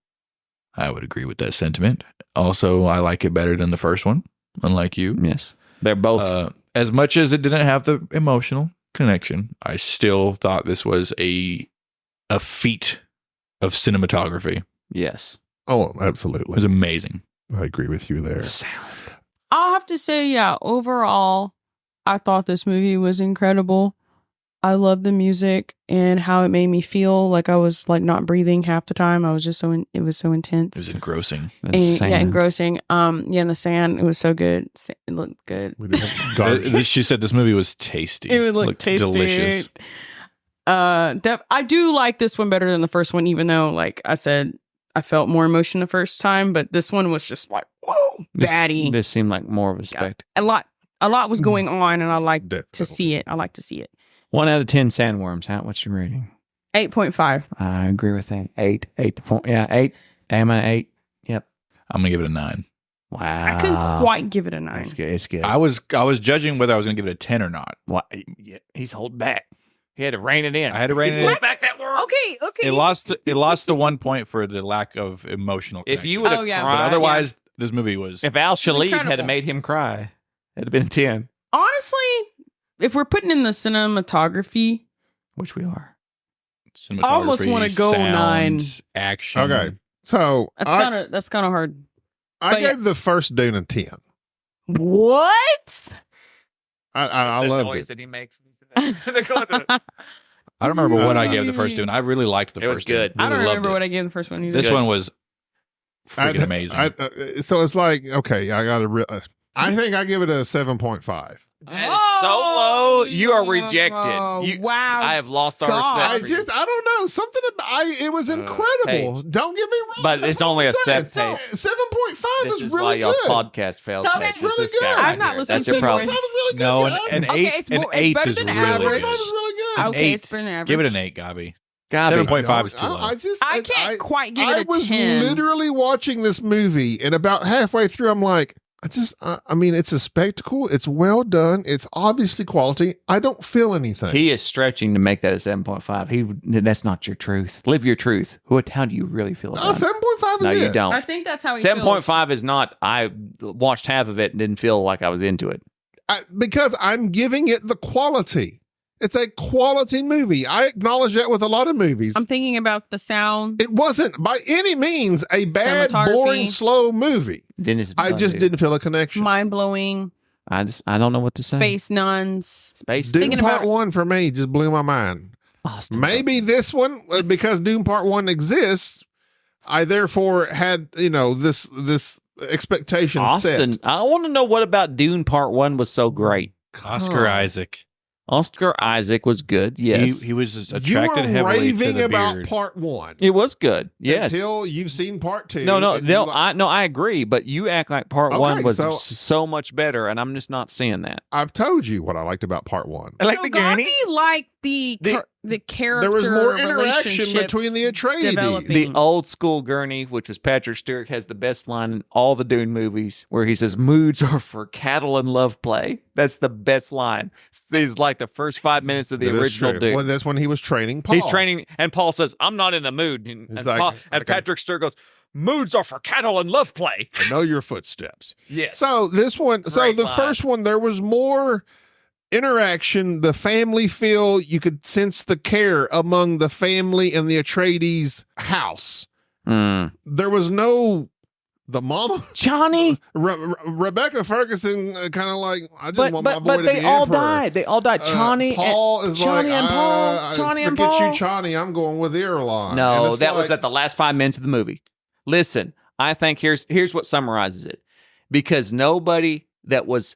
I would agree with that sentiment. Also, I like it better than the first one, unlike you. Yes. They're both As much as it didn't have the emotional connection, I still thought this was a feat of cinematography. yes. Oh, It absolutely. was amazing. I agree with you there. Sound. I'll have to say, yeah, overall, I thought this movie was incredible. I love the music and how it made me feel like I was like not breathing half the time. I was just it was so intense. It was engrossing. And, yeah, engrossing. In the sand, it was so good. It looked good. We didn't have garbage. She said this movie was tasty. It would look Looked tasty. delicious. I do like this one better than the first one, even though, like I said, I felt more emotion the first time. But this one was just like, whoa, baddie. This seemed like more of a spectacle. A lot was going on, and I like to Definitely. see it. I like to see it. 1 out of 10 sandworms. What's your rating? 8.5. I agree with that. 8. 8. Am I 8? Yep. I'm gonna give it a 9. Wow. I couldn't quite give it a 9. It's good. It's good. I was judging whether I was gonna give it a 10 or not. Yeah, he's holding back. He had to rein it in. I had to rein it in. Pull back that word. Okay. It lost the 1 point for the lack of emotional If connection. you would have Oh, yeah. cried, but otherwise, this movie was. if Al Shalib had incredible. made him cry, it'd have been a 10, Honestly, if we're putting in the cinematography, which we are. cinematography, I almost wanna go sound, 9. action. Okay. So that's kind of hard. I but yeah. gave the first Dune a 10. What? I The loved noise it. that he makes. I don't remember what I gave the first Dune. I really liked the It was first Dune. good. I don't Really loved remember it. what I gave the first one either. This good. one was freaking amazing. So it's like, okay, I think I give it a 7.5. That is so low. You are rejected. Wow. I have lost our respect. I don't know. Something about it was incredible. Hey. Don't get me wrong. But That's it's what only I'm a saying. 7. 7.5 This is really why y'all's good. podcast failed. Okay. It's Really this good. guy I'm right not here. listening That's to your it. problem. That was really good. No, guys. an Okay, 8. it's An more- it's 8 better is than really average. That was good. really good. Okay, Eight. it's better than average. Give it an 8, Gabi. Gabi. 7.5 is too low. I can't quite give I it a was 10. literally watching this movie, and about halfway through, I'm like, I mean, it's a spectacle. It's well done. It's obviously quality. I don't feel anything. He is stretching to make that a 7.5. That's not your truth. Live your truth. How do you really feel about it? 7.5 is No, it. you don't. I think that's how he feels. 7.5 is not. I watched half of it and didn't feel like I was into it. Because I'm giving it the quality. It's a quality movie. I acknowledge that with a lot of movies. I'm thinking about the sound. It wasn't by any means a bad, Cinematography. boring, slow movie. I just didn't feel a connection. Mind-blowing. I don't know what to say. Space nuns. Space. Dune thinking Part about- 1 for me just blew my mind. Austin. Maybe this one, because Dune Part 1 exists, I therefore had, this expectation Austin. set. I want to know what about Dune Part 1 was so great. Oscar Isaac. Oscar Isaac was good. Yes, He was You attracted were heavily to raving the about beard. Part 1. it was good. Yes. Until you've seen Part 2. No, and you like- I agree, but you act like part Okay, 1 was so- so much better, and I'm just not seeing that. I've told you what I liked about Part 1. I like So the gurney. Gabi liked the character. There was more interaction relationships between the Atreides. developing. The old school Gurney, which was Patrick Stewart, has the best line in all the Dune movies, where he says, "Moods are for cattle and love play." That's the best line. It's like the first 5 minutes of the That is original true. Dune. Well, that's when he was training Paul. He's training, and Paul says, "I'm not in the mood." And, He's like, Paul, and okay. Patrick Stewart goes, "Moods are for cattle and love play." I know your footsteps. Yes. So this one, Great the line. first one, there was more interaction, the family feel. You could sense the care among the family and the Atreides house. There was no the mama Johnny. Rebecca Ferguson kind of like, I just But want my boy to they be all emperor. died. They all died. Chani Paul is like, Chani and Paul. Chani and forget Paul. you, Chani. I'm going with Irulan. And No, it's that was like- at the last 5 minutes of the movie. Listen, I think here's what summarizes it. Because nobody that was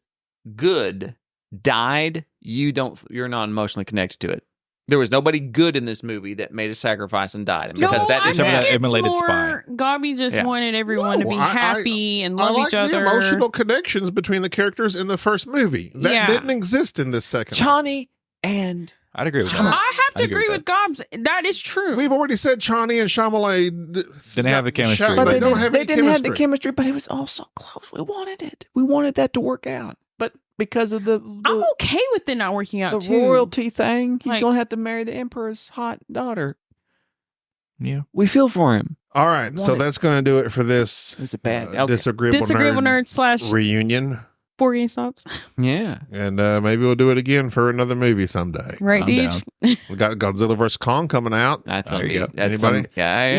good died, you're not emotionally connected to it. There was nobody good in this movie that made a sacrifice and died. And No, because that I didn't some of think that happen. it's immolated more, Gabi just wanted everyone to be happy and love I like each other. the emotional connections between the characters in the first movie. That didn't exist in this second one. Chani and I'd agree with that. I have to I'd agree with Gobs. That is true. We've already said Chani and Shyamalan Didn't have the chemistry. They But don't have any didn't have the chemistry. chemistry, but it was all so close. We wanted it. We wanted that to work out. But because of I'm okay with it not working out the too. royalty thing, he's Like- going to have to marry the emperor's hot daughter. Yeah. We feel for him. All right, so Wanted- that's going to do it for this It's a bad. Okay. disagreeable Disagreeable nerd reunion. Board Game Snobs. Yeah. And maybe we'll do it again for another movie someday. Right, I'm Deej? We got Godzilla vs. Kong coming out. That's There gonna you be. go. That's Anybody? gonna, yeah,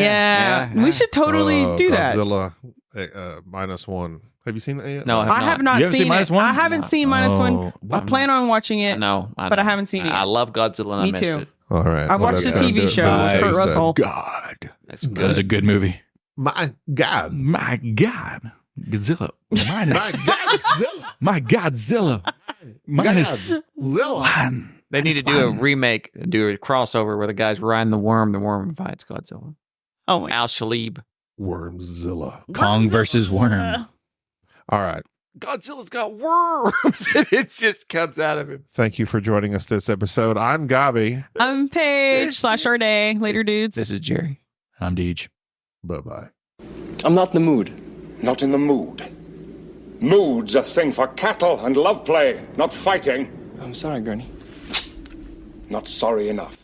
Yeah. We should totally do that. Godzilla -1. Have you seen that yet? No, I have not You haven't seen seen it. minus one? I haven't seen minus one. Oh, I plan on watching it. No, but I haven't seen it I yet. love Godzilla and Me I missed too. it. All right. I watched the that's gonna TV do it show for with this Kurt episode. Russell. God. That's That was a good movie. My God. My God. Godzilla. My Godzilla. My Godzilla. Minus Godzilla. one. They need to do a remake, do a crossover where the guy's riding the worm fights Godzilla. Oh my Al Shalib. Wormzilla. Kong versus Worm. All right. Godzilla's got worms. It just comes out of him. Thank you for joining us this episode. I'm Gabi. I'm Paige /Sharde. Later, dudes. This is Jerry. I'm Deej. Bye-bye. I'm not in the mood. Not in the mood. Mood's a thing for cattle and love play, not fighting. I'm sorry, Gurney. Not sorry enough.